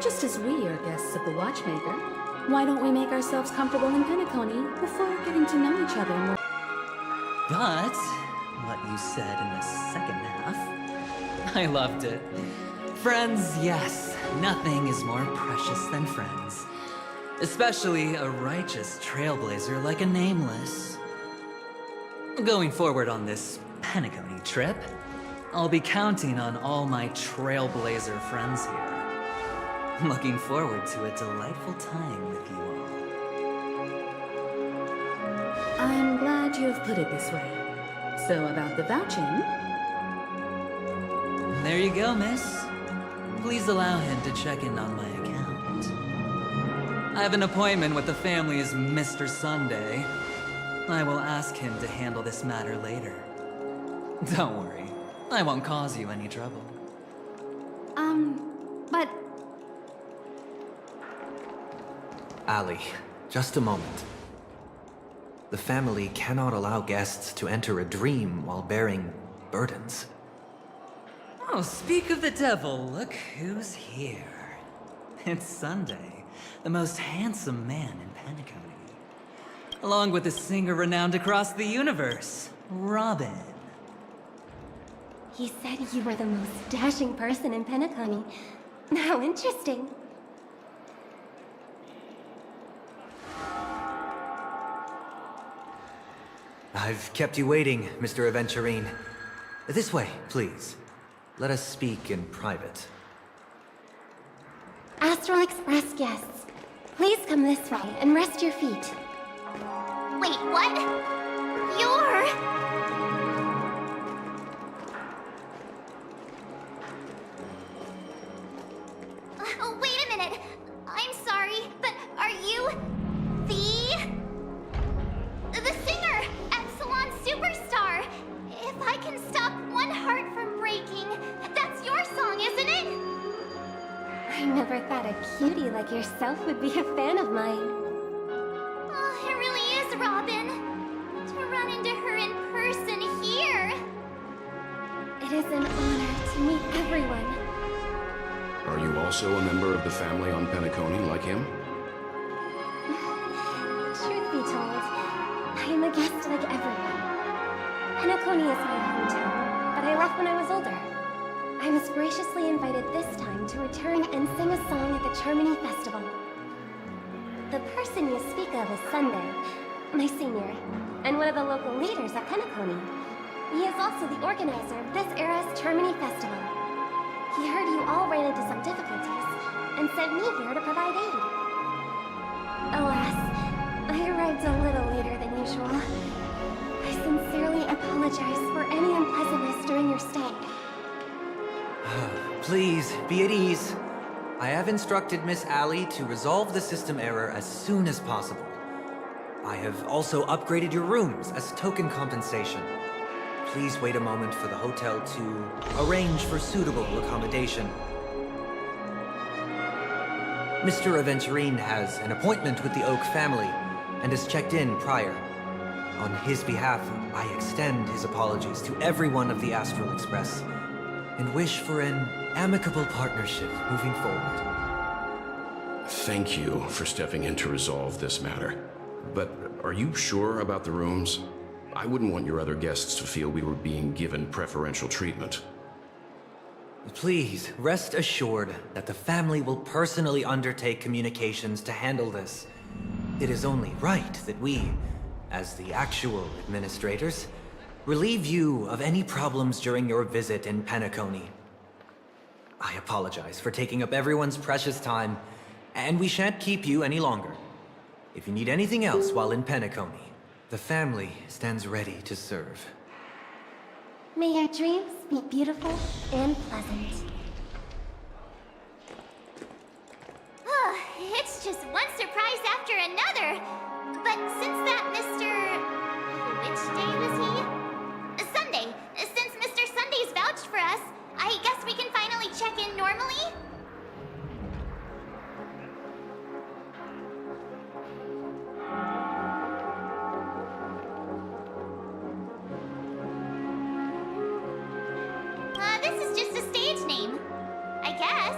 Just as we are guests of the Watchmaker, why don't we make ourselves comfortable in Penacony before getting to know each other more? But what you said in the second half, I loved it. Friends, yes, nothing is more precious than friends. Especially a righteous trailblazer like a Nameless. Going forward on this Penacony trip, I'll be counting on all my trailblazer friends here. Looking forward to a delightful time with you all. I'm glad you have put it this way. So about the vouching... There you go, miss. Please allow him to check in on my account. I have an appointment with the family's Mr. Sunday. I will ask him to handle this matter later. Don't worry, I won't cause you any trouble. But... Ali, just a moment. The family cannot allow guests to enter a dream while bearing burdens. Oh, speak of the devil, look who's here. It's Sunday, the most handsome man in Penacony. Along with a singer renowned across the universe, Robin. He said you were the most dashing person in Penacony. How interesting. I've kept you waiting, Mr. Aventurine. This way, please. Let us speak in private. Astral Express guests, please come this way and rest your feet. Wait, what? You're... Wait a I never thought a cutie like yourself would be a fan of mine. Oh, it really is, Robin. To run into her in person here. It is an honor to meet everyone. Are you also a member of the family on Penacony like him? Truth be told, I am a guest like everyone. Penacony is my hometown, but I left when I was older. I was graciously invited this time to return and sing a song at the Charmony Festival. The person you speak of is Sunday, my senior, and one of the local leaders at Penacony. He is also the organizer of this era's Charmony Festival. He heard you all ran into some difficulties, and sent me here to provide aid. Alas, I arrived a little later than usual. I sincerely apologize for any unpleasantness during your stay. Please, be at ease. I have instructed Miss Allie to resolve the system error as soon as possible. I have also upgraded your rooms as token compensation. Please wait a moment for the hotel to arrange for suitable accommodation. Mr. Aventurine has an appointment with the Oak family and has checked in prior. On his behalf, I extend his apologies to everyone of the Astral Express and wish for an amicable partnership moving forward. Thank you for stepping in to resolve this matter. But are you sure about the rooms? I wouldn't want your other guests to feel we were being given preferential treatment. Please, rest assured that the family will personally undertake communications to handle this. It is only right that we, as the actual administrators, relieve you of any problems during your visit in Penacony. I apologize for taking up everyone's precious time, and we shan't keep you any longer. If you need anything else while in Penacony, the family stands ready to serve. May your dreams be beautiful and pleasant. Oh, it's just one surprise after another. But since that which day was he? Sunday. Since Mr. Sunday's vouched for us, I guess we can finally check in normally? This is just a stage name, I guess.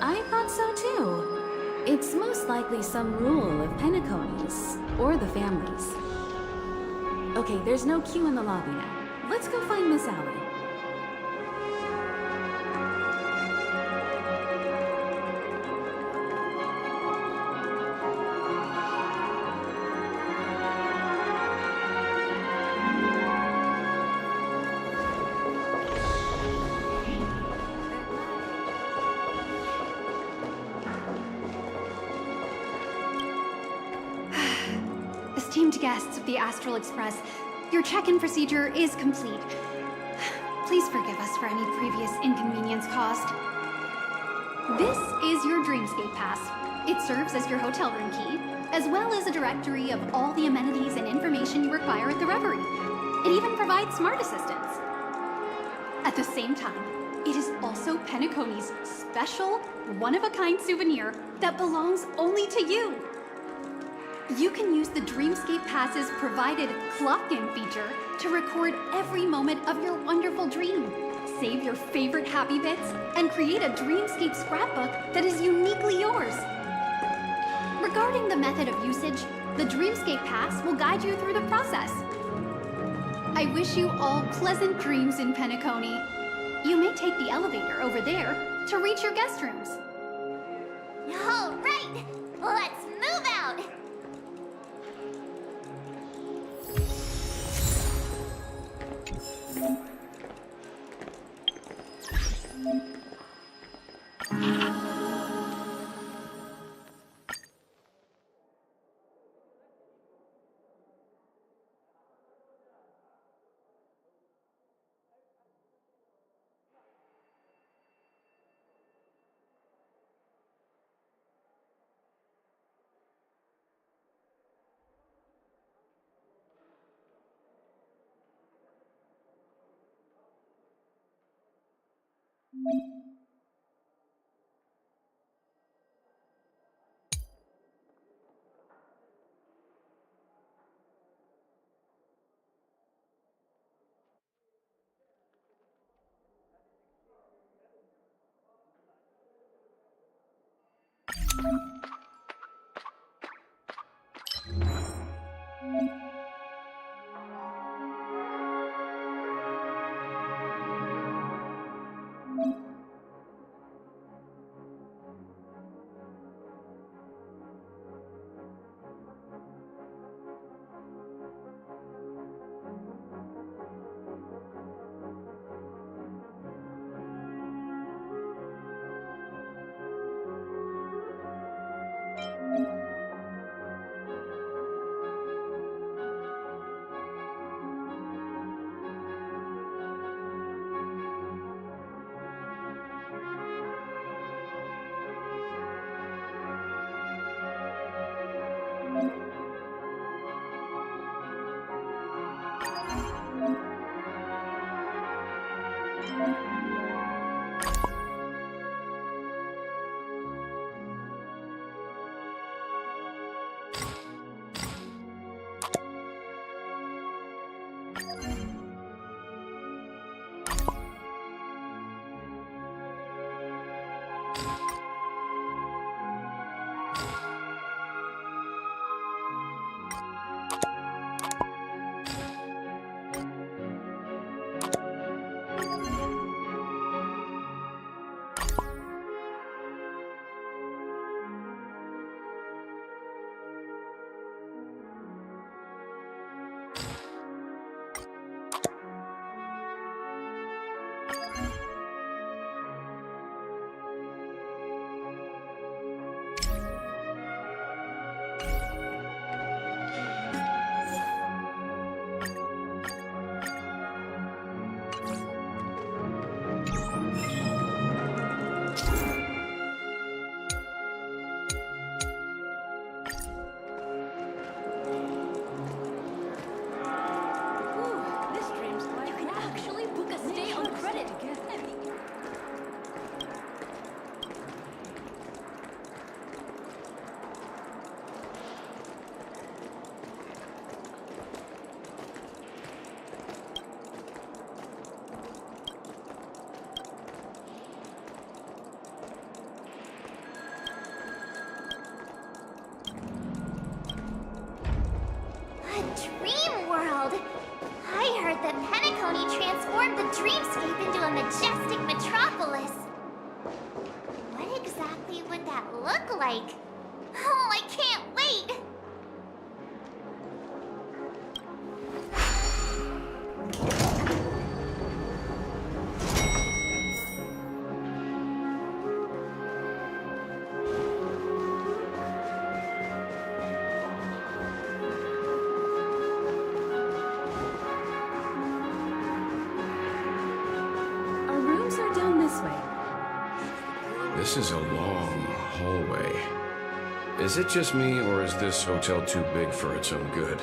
I thought so too. It's most likely some rule of Penacony's, or the family's. Okay, there's no queue in the lobby now. Let's go find Miss Allie. Esteemed guests of the Astral Express, your check-in procedure is complete. Please forgive us for any previous inconvenience caused. This is your Dreamscape Pass. It serves as your hotel room key, as well as a directory of all the amenities and information you require at the Reverie. It even provides smart assistants. At the same time, it is also Penacony's special, one-of-a-kind souvenir that belongs only to you. You can use the Dreamscape Pass's provided clock-in feature to record every moment of your wonderful dream, save your favorite happy bits, and create a Dreamscape scrapbook that is uniquely yours. Regarding the method of usage, the Dreamscape Pass will guide you through the process. I wish you all pleasant dreams in Penacony. You may take the elevator over there to reach your guest rooms. All right, let's move out. dreamscape into a majestic metropolis. What exactly would that look like? Oh, I can't wait! Our rooms are down this way. This is a long hallway. Is it just me, or is this hotel too big for its own good?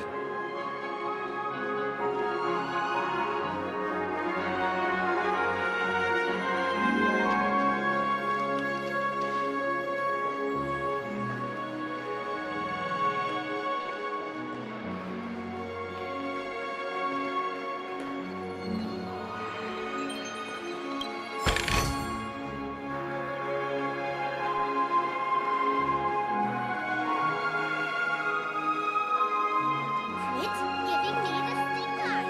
It's giving me the stink eye.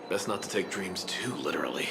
Best not to take dreams too literally.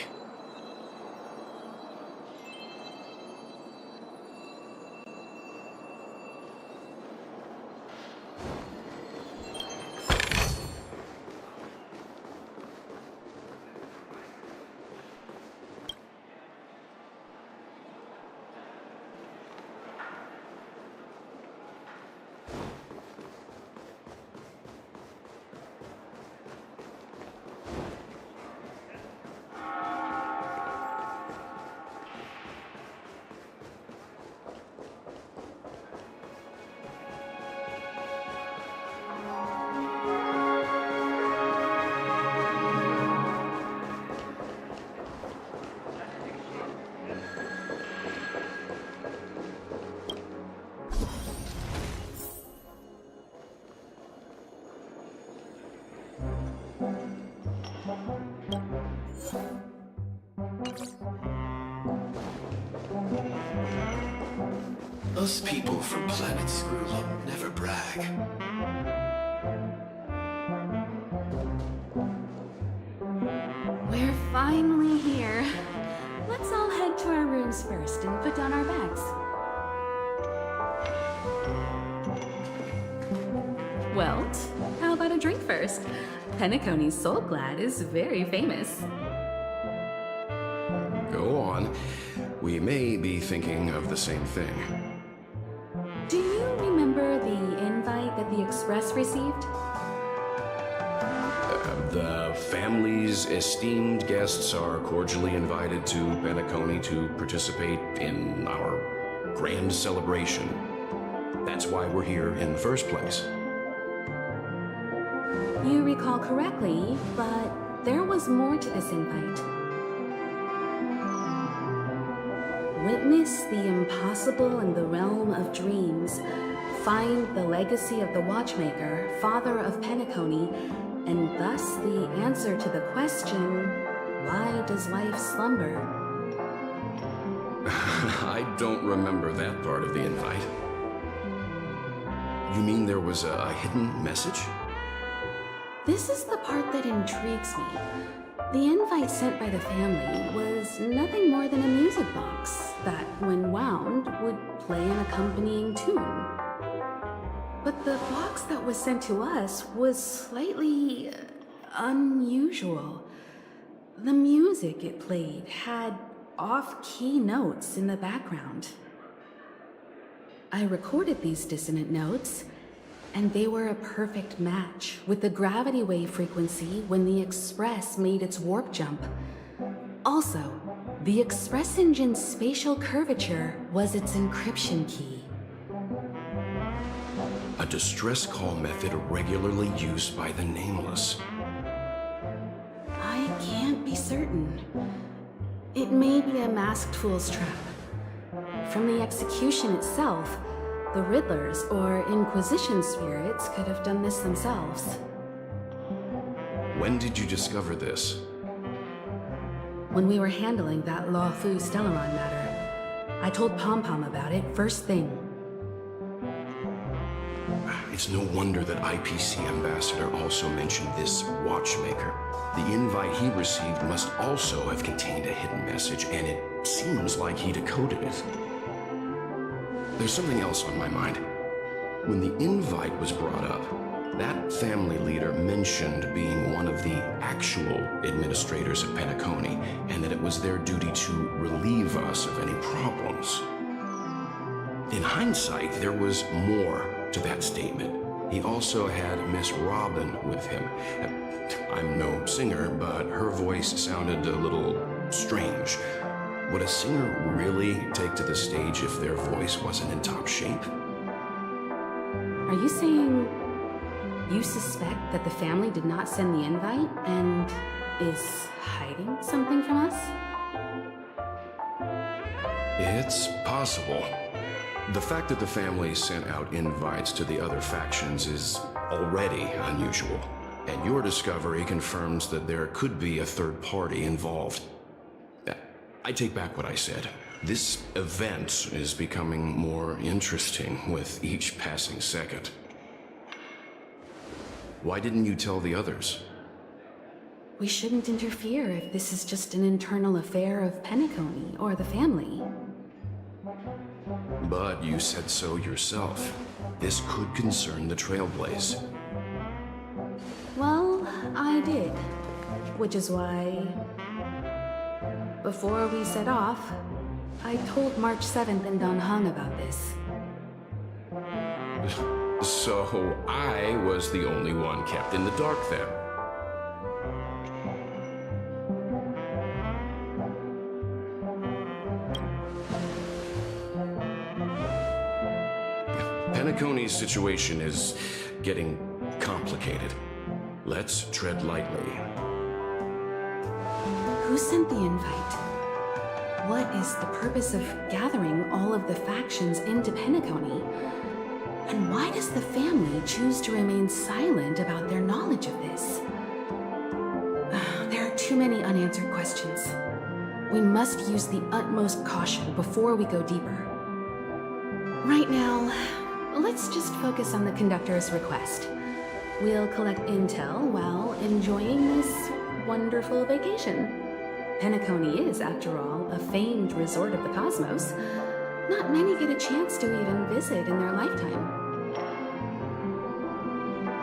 Us people from Planet Screwlum never brag. We're finally here. Let's all head to our rooms first and put down our bags. Welt, how about a drink first? Penacony's Soul Glad is very famous. Go on. We may be thinking of the same thing. Do you remember the invite that the Express received? The family's esteemed guests are cordially invited to Penacony to participate in our grand celebration. That's why we're here in the first place. You recall correctly, but there was more to this invite. Witness the impossible in the realm of dreams. Find the legacy of the Watchmaker, father of Penacony, and thus the answer to the question, why does life slumber? I don't remember that part of the invite. You mean there was a hidden message? This is the part that intrigues me. The invite sent by the family was nothing more than a music box that, when wound, would play an accompanying tune. But the box that was sent to us was slightly unusual. The music it played had off-key notes in the background. I recorded these dissonant notes, and they were a perfect match with the gravity wave frequency when the Express made its warp jump. Also, the Express engine's spatial curvature was its encryption key. A distress call method regularly used by the Nameless. I can't be certain. It may be a masked fool's trap. From the execution itself, the Riddlers or Inquisition spirits could have done this themselves. When did you discover this? When we were handling that Law Fu Stellaron matter, I told Pom Pom about it first thing. It's no wonder that IPC Ambassador also mentioned this watchmaker. The invite he received must also have contained a hidden message, and it seems like he decoded it. There's something else on my mind. When the invite was brought up, that family leader mentioned being one of the actual administrators of Penacony, and that it was their duty to relieve us of any problems. In hindsight, there was more to that statement. He also had Miss Robin with him. I'm no singer, but her voice sounded a little strange. Would a singer really take to the stage if their voice wasn't in top shape? Are you saying you suspect that the family did not send the invite and is hiding something from us? It's possible. The fact that the family sent out invites to the other factions is already unusual, and your discovery confirms that there could be a third party involved. I take back what I said. This event is becoming more interesting with each passing second. Why didn't you tell the others? We shouldn't interfere if this is just an internal affair of Penacony or the family. But you said so yourself. This could concern the Trailblaze. Well, I did. Which is why, before we set off, I told March 7th and Don Hung about this. So I was the only one kept in the dark then. Penacony's situation is getting complicated. Let's tread lightly. Who sent the invite? What is the purpose of gathering all of the factions into Penacony? And why does the family choose to remain silent about their knowledge of this? There are too many unanswered questions. We must use the utmost caution before we go deeper. Right now, let's just focus on the conductor's request. We'll collect intel while enjoying this wonderful vacation. Penacony is, after all, a famed resort of the cosmos. Not many get a chance to even visit in their lifetime.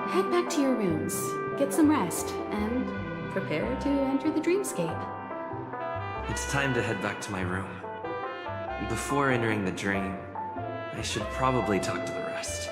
Head back to your rooms, get some rest, and prepare to enter the dreamscape. It's time to head back to my room. Before entering the dream, I should probably talk to the rest.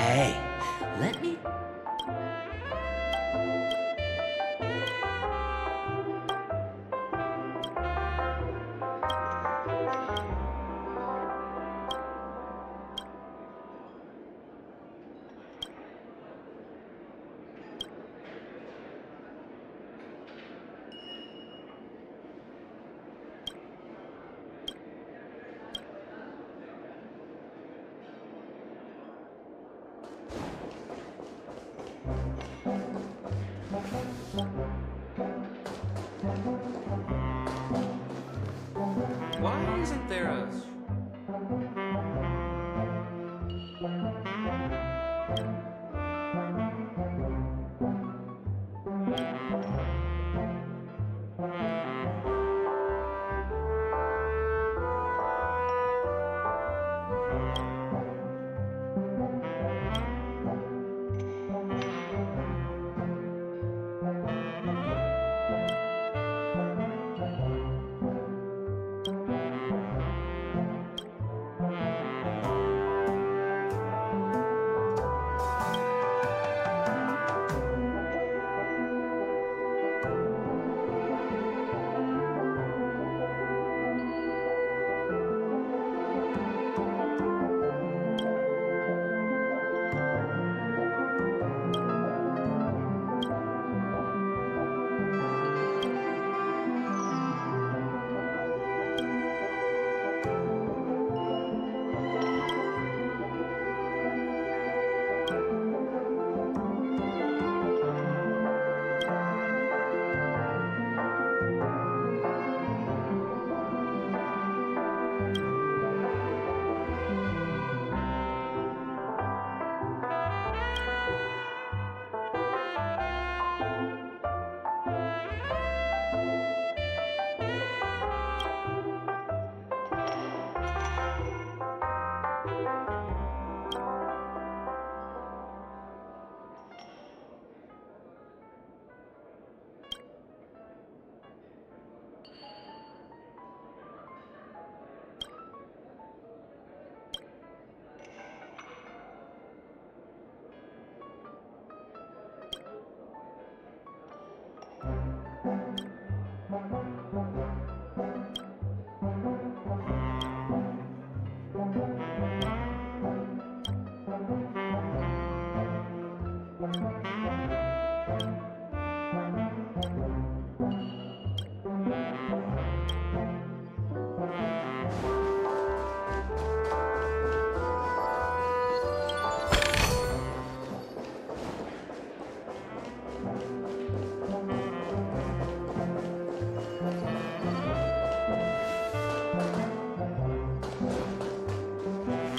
Hey, let me... Why isn't there a...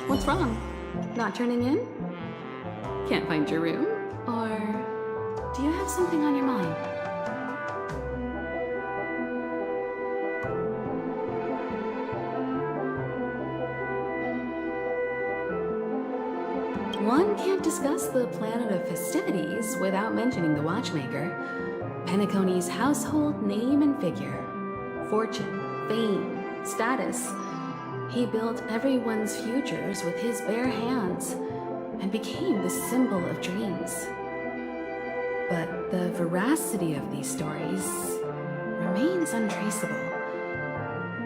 What's wrong? Not turning in? Can't find your room? Or do you have something on your mind? One can't discuss the Planet of Festivities without mentioning the Watchmaker. Penacony's household name and figure. Fortune, fame, status. He built everyone's futures with his bare hands and became the symbol of dreams. But the veracity of these stories remains untraceable.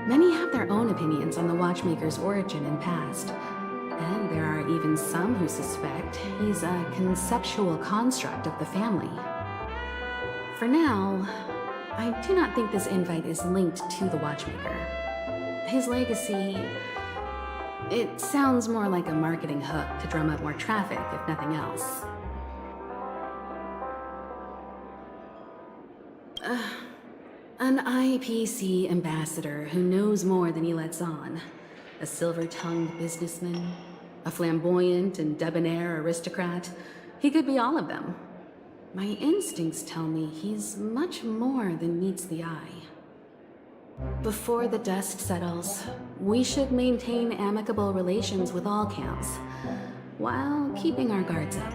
Many have their own opinions on the Watchmaker's origin and past, and there are even some who suspect he's a conceptual construct of the family. For now, I do not think this invite is linked to the Watchmaker. His legacy, it sounds more like a marketing hook to drum up more traffic, if nothing else. An IPC ambassador who knows more than he lets on. A silver-tongued businessman, a flamboyant and debonair aristocrat. He could be all of them. My instincts tell me he's much more than meets the eye. Before the dust settles, we should maintain amicable relations with all camps, while keeping our guards up.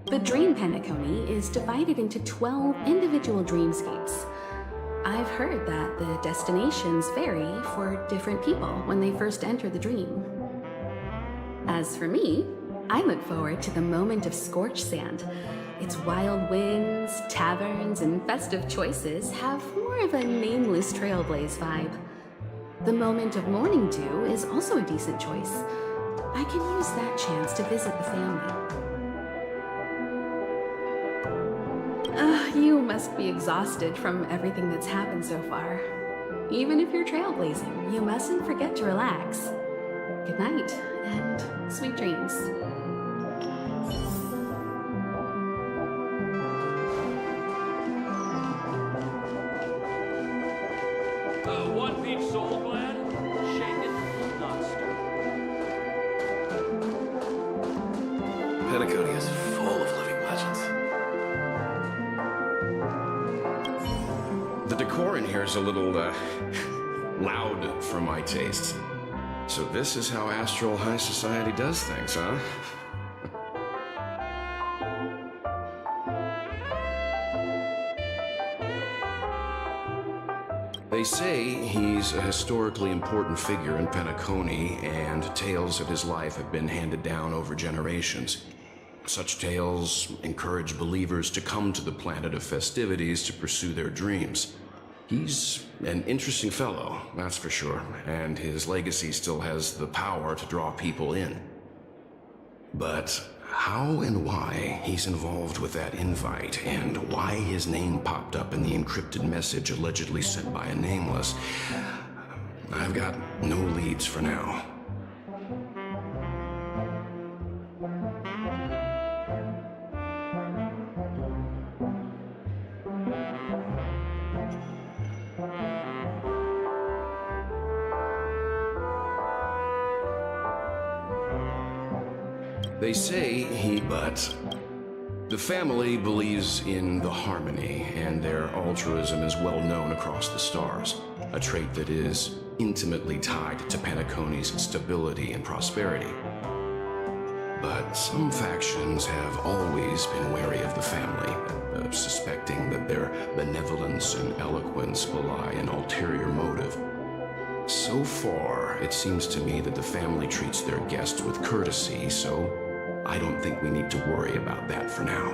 The Dream Penacony is divided into 12 individual dreamscapes. I've heard that the destinations vary for different people when they first enter the dream. As for me, I look forward to the moment of scorched sand. Its wild winds, taverns, and festive choices have more of a nameless trailblaze vibe. The moment of morning dew is also a decent choice. I can use that chance to visit the family. You must be exhausted from everything that's happened so far. Even if you're trailblazing, you mustn't forget to relax. Good night, and sweet dreams. One beach soul glad, shaken, not stirred. Penacony is full of living legends. The decor in here is a little, loud for my taste. So this is how Astral High Society does things, huh? They say he's a historically important figure in Penacony, and tales of his life have been handed down over generations. Such tales encourage believers to come to the Planet of Festivities to pursue their dreams. He's an interesting fellow, that's for sure, and his legacy still has the power to draw people in. But how and why he's involved with that invite, and why his name popped up in the encrypted message allegedly sent by a nameless, I've got no leads for now. They say but the family believes in the harmony, and their altruism is well known across the stars, a trait that is intimately tied to Penacony's stability and prosperity. But some factions have always been wary of the family, suspecting that their benevolence and eloquence belie an ulterior motive. So far, it seems to me that the family treats their guests with courtesy, so I don't think we need to worry about that for now.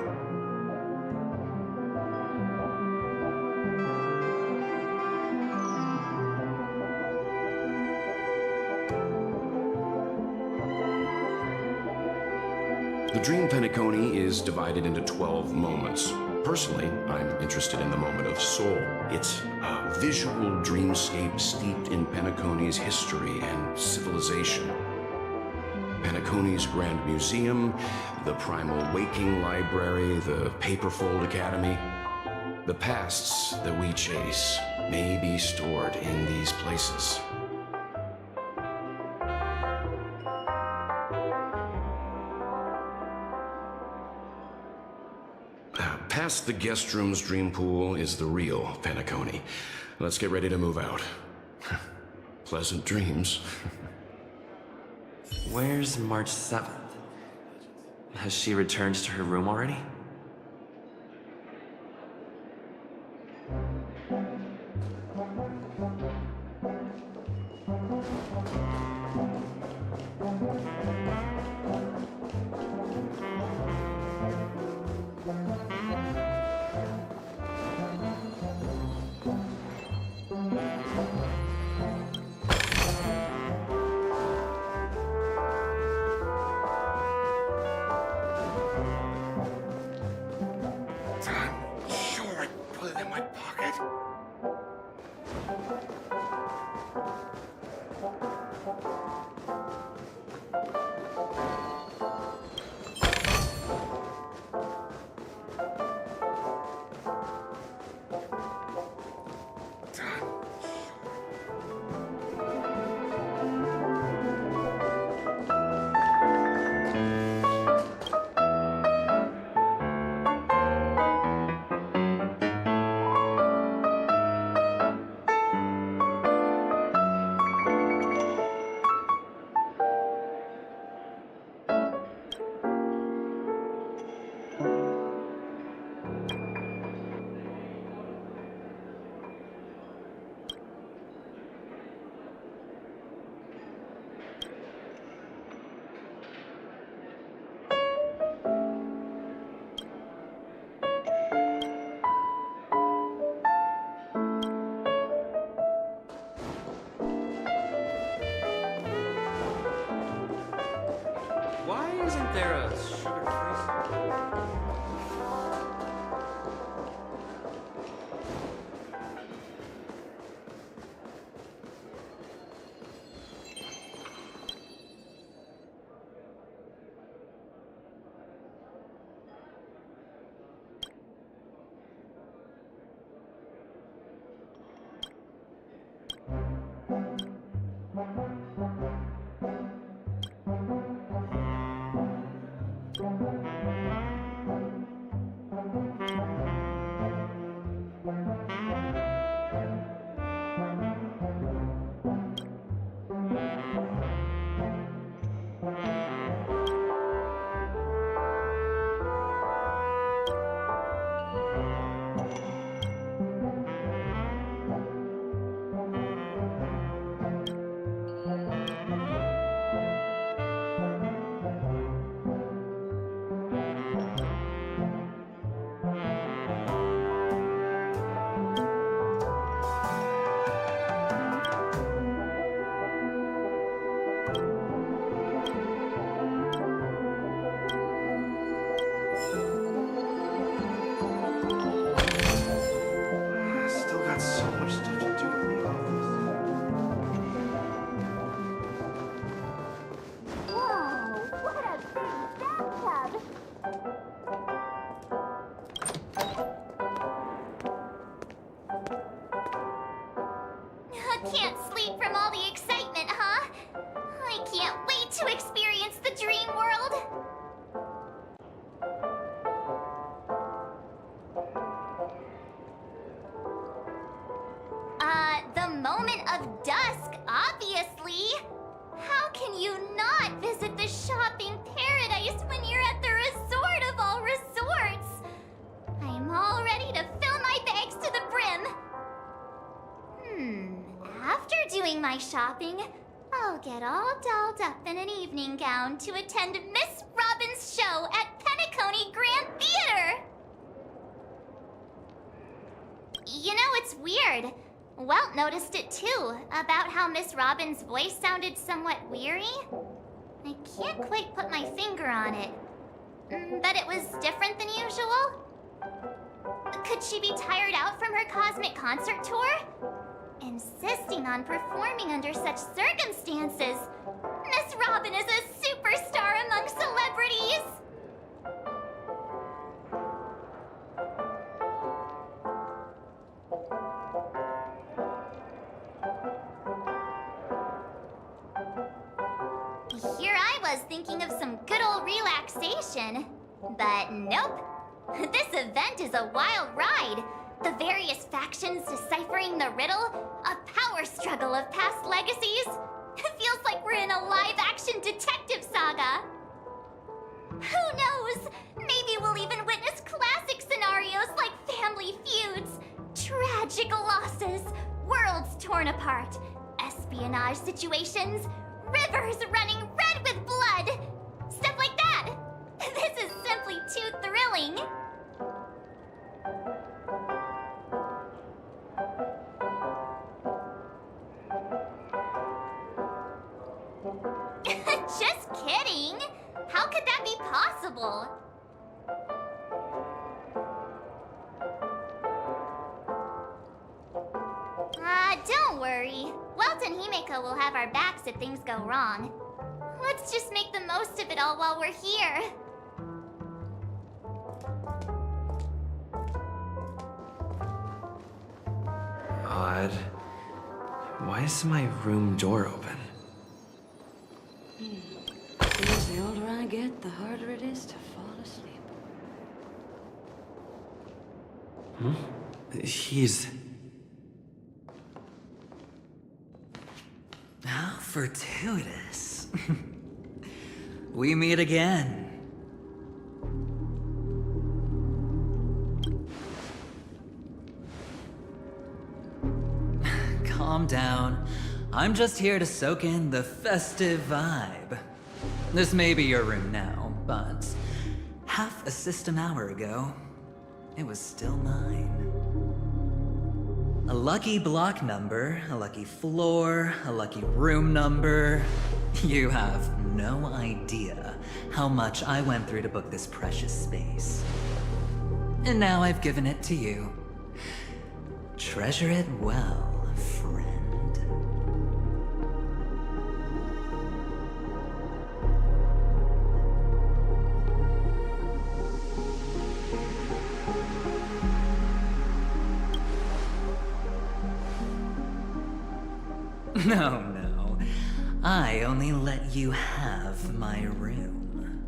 The Dream Penacony is divided into 12 moments. Personally, I'm interested in the moment of soul. It's a visual dreamscape steeped in Penacony's history and civilization. Penacony's Grand Museum, the Primal Waking Library, the Paperfold Academy. The pasts that we chase may be stored in these places. Past the guest room's dream pool is the real Penacony. Let's get ready to move out. Pleasant dreams. Where's March 7th? Has she returned to her room already? Isn't there a sugar-free? Still got so much stuff to do in the office. Whoa, what a big bathtub! Can't sleep from all the excitement, huh? I can't wait to experience the dream world! The moment of dusk, obviously! How can you not visit the shopping paradise when you're at the resort of all resorts? I'm all ready to fill my bags to the brim. After doing my shopping, I'll get all dolled up in an evening gown to attend Miss Robin's show at Penacony Grand Theater! You know, it's weird. Welt noticed it too, about how Miss Robin's voice sounded somewhat weary. I can't quite put my finger on it. But it was different than usual? Could she be tired out from her cosmic concert tour? Insisting on performing under such circumstances. Miss Robin is a superstar among celebrities! Here I was thinking of some good old relaxation. But nope. This event is a wild ride. The various factions deciphering the riddle, a power struggle of past legacies. It feels like we're in a live-action detective saga. Who knows? Maybe we'll even witness classic scenarios like family feuds, tragic losses, worlds torn apart, espionage situations, rivers running red with blood. Stuff like that. This is simply too thrilling. Just kidding! How could that be possible? Don't worry. Welt and Himeko will have our backs if things go wrong. Let's just make the most of it all while we're here. Odd. Why is my room door open? Seems the older I get, the harder it is to fall asleep. He's... How fortuitous. We meet again. Calm down. I'm just here to soak in the festive vibe. This may be your room now, but half a system hour ago, it was still mine. A lucky block number, a lucky floor, a lucky room number. You have no idea how much I went through to book this precious space. And now I've given it to you. Treasure it well, friend. No, no. I only let you have my room.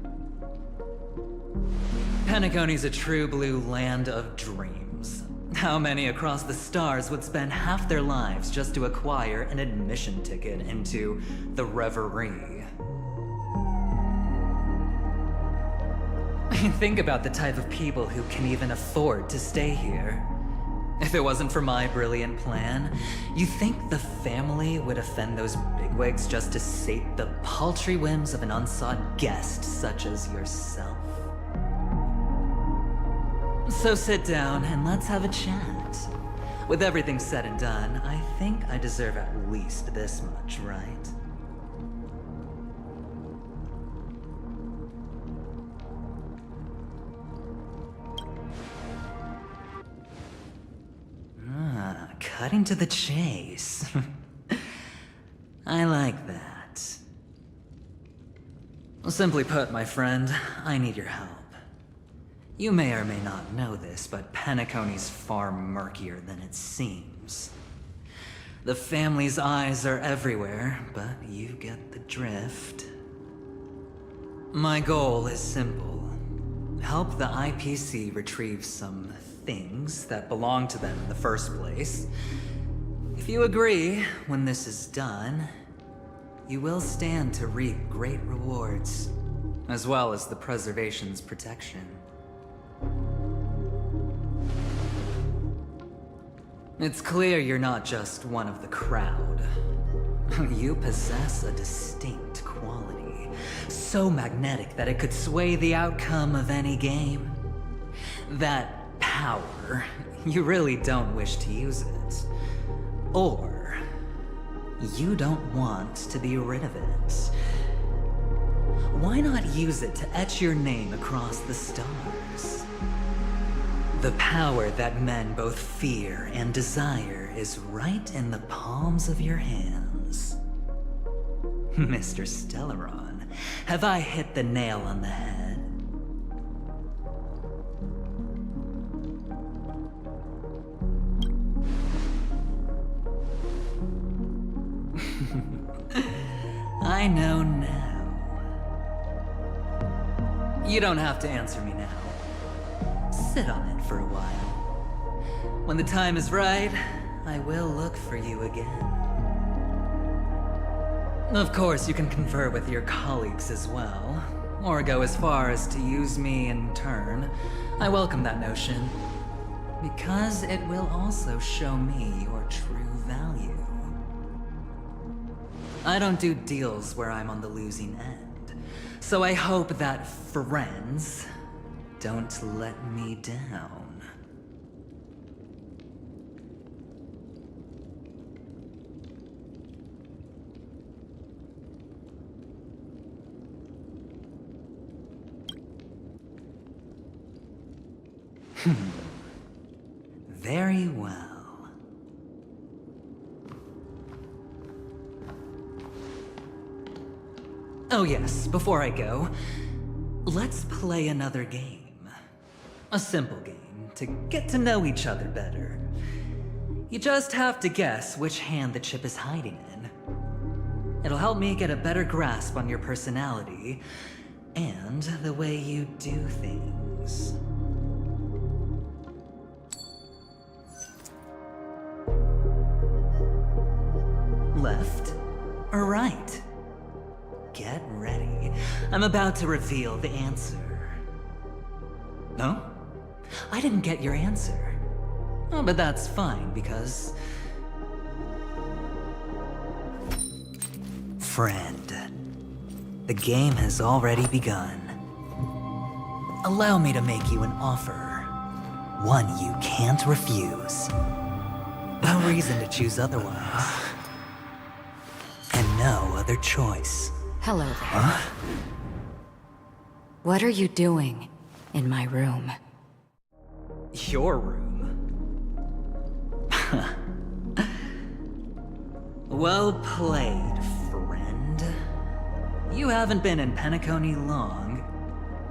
Penacony's a true blue land of dreams. How many across the stars would spend half their lives just to acquire an admission ticket into the Reverie? Think about the type of people who can even afford to stay here. If it wasn't for my brilliant plan, you think the family would offend those bigwigs just to sate the paltry whims of an unsought guest such as yourself? So sit down and let's have a chat. With everything said and done, I think I deserve at least this much, right? Cutting to the chase. I like that. Simply put, my friend, I need your help. You may or may not know this, but Penacony's far murkier than it seems. The family's eyes are everywhere, but you get the drift. My goal is simple. Help the IPC retrieve some things that belong to them in the first place. If you agree, when this is done, you will stand to reap great rewards, as well as the preservation's protection. It's clear you're not just one of the crowd. You possess a distinct quality, so magnetic that it could sway the outcome of any game. That power, you really don't wish to use it. Or, you don't want to be rid of it. Why not use it to etch your name across the stars? The power that men both fear and desire is right in the palms of your hands. Mr. Stellaron, have I hit the nail on the head? I know now. You don't have to answer me now. Sit on it for a while. When the time is right, I will look for you again. Of course, you can confer with your colleagues as well, or go as far as to use me in turn. I welcome that notion, because it will also show me your true value. I don't do deals where I'm on the losing end, so I hope that friends don't let me down. Very well. Oh yes, before I go, let's play another game. A simple game to get to know each other better. You just have to guess which hand the chip is hiding in. It'll help me get a better grasp on your personality and the way you do things. Left or right? Get ready. I'm about to reveal the answer. No? I didn't get your answer. Oh, but that's fine, because... Friend, the game has already begun. Allow me to make you an offer. One you can't refuse. No reason to choose otherwise. And no other choice. Hello there. What are you doing in my room? Your room? Well played, friend. You haven't been in Penacony long,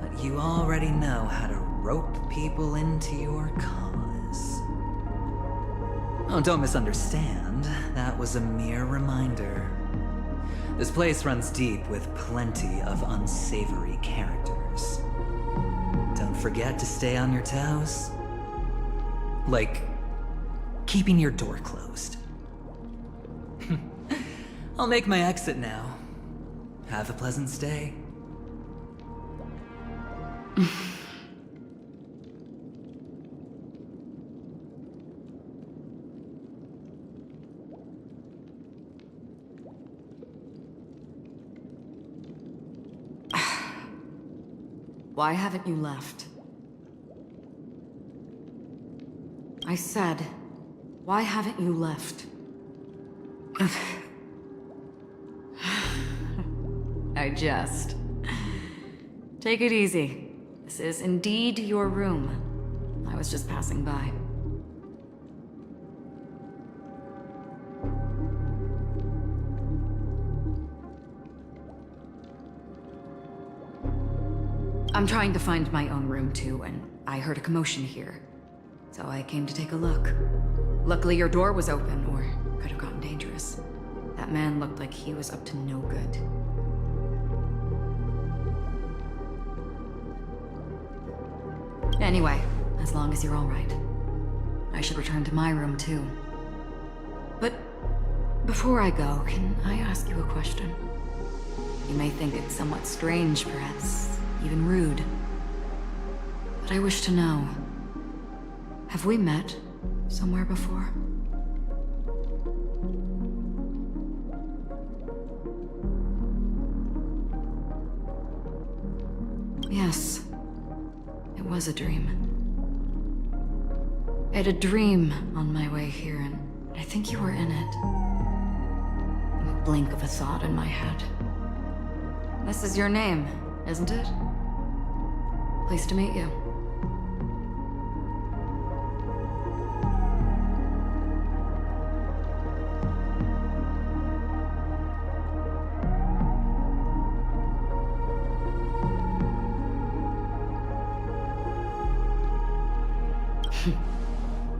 but you already know how to rope people into your cause. Oh, don't misunderstand. That was a mere reminder. This place runs deep with plenty of unsavory characters. Don't forget to stay on your toes. Like, keeping your door closed. I'll make my exit now. Have a pleasant stay. Why haven't you left? I said, why haven't you left? I jest. Take it easy. This is indeed your room. I was just passing by. I'm trying to find my own room too, and I heard a commotion here. So I came to take a look. Luckily your door was open, or it could have gotten dangerous. That man looked like he was up to no good. Anyway, as long as you're all right. I should return to my room too. But before I go, can I ask you a question? You may think it's somewhat strange, perhaps even rude. But I wish to know, have we met somewhere before? Yes, it was a dream. I had a dream on my way here, and I think you were in it. A blink of a thought in my head. This is your name, isn't it? Pleased to meet you.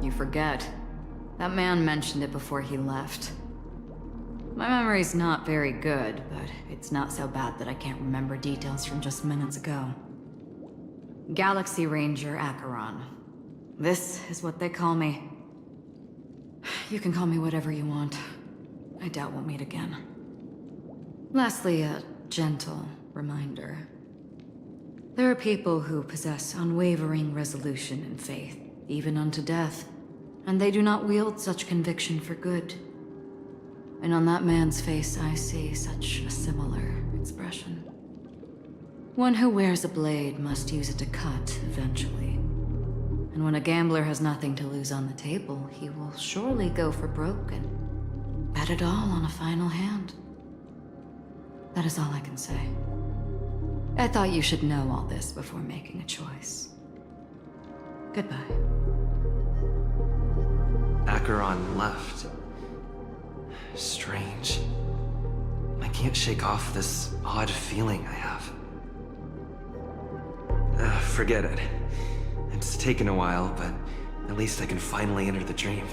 You forget. That man mentioned it before he left. My memory's not very good, but it's not so bad that I can't remember details from just minutes ago. Galaxy Ranger Acheron. This is what they call me. You can call me whatever you want. I doubt we'll meet again. Lastly, a gentle reminder. There are people who possess unwavering resolution and faith, even unto death, and they do not wield such conviction for good. And on that man's face I see such a similar expression. One who wears a blade must use it to cut eventually. And when a gambler has nothing to lose on the table, he will surely go for broke and bet it all on a final hand. That is all I can say. I thought you should know all this before making a choice. Goodbye. Acheron left. Strange. I can't shake off this odd feeling I have. Forget it. It's taken a while, but at least I can finally enter the dream.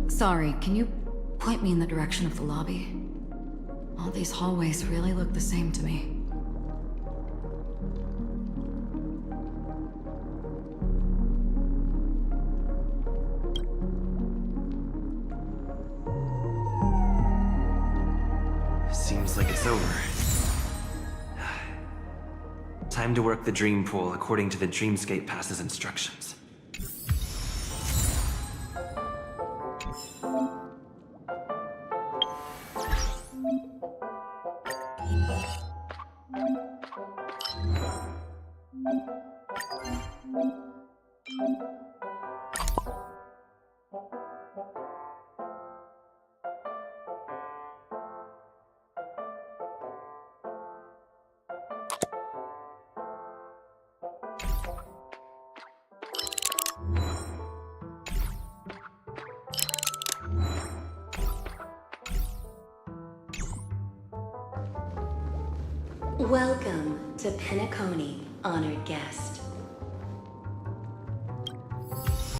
Sorry, can you point me in the direction of the lobby? All these hallways really look the same to me. Seems like it's over. Time to work the dream pool according to the Dreamscape Pass's instructions. Welcome to Penacony, honored guest.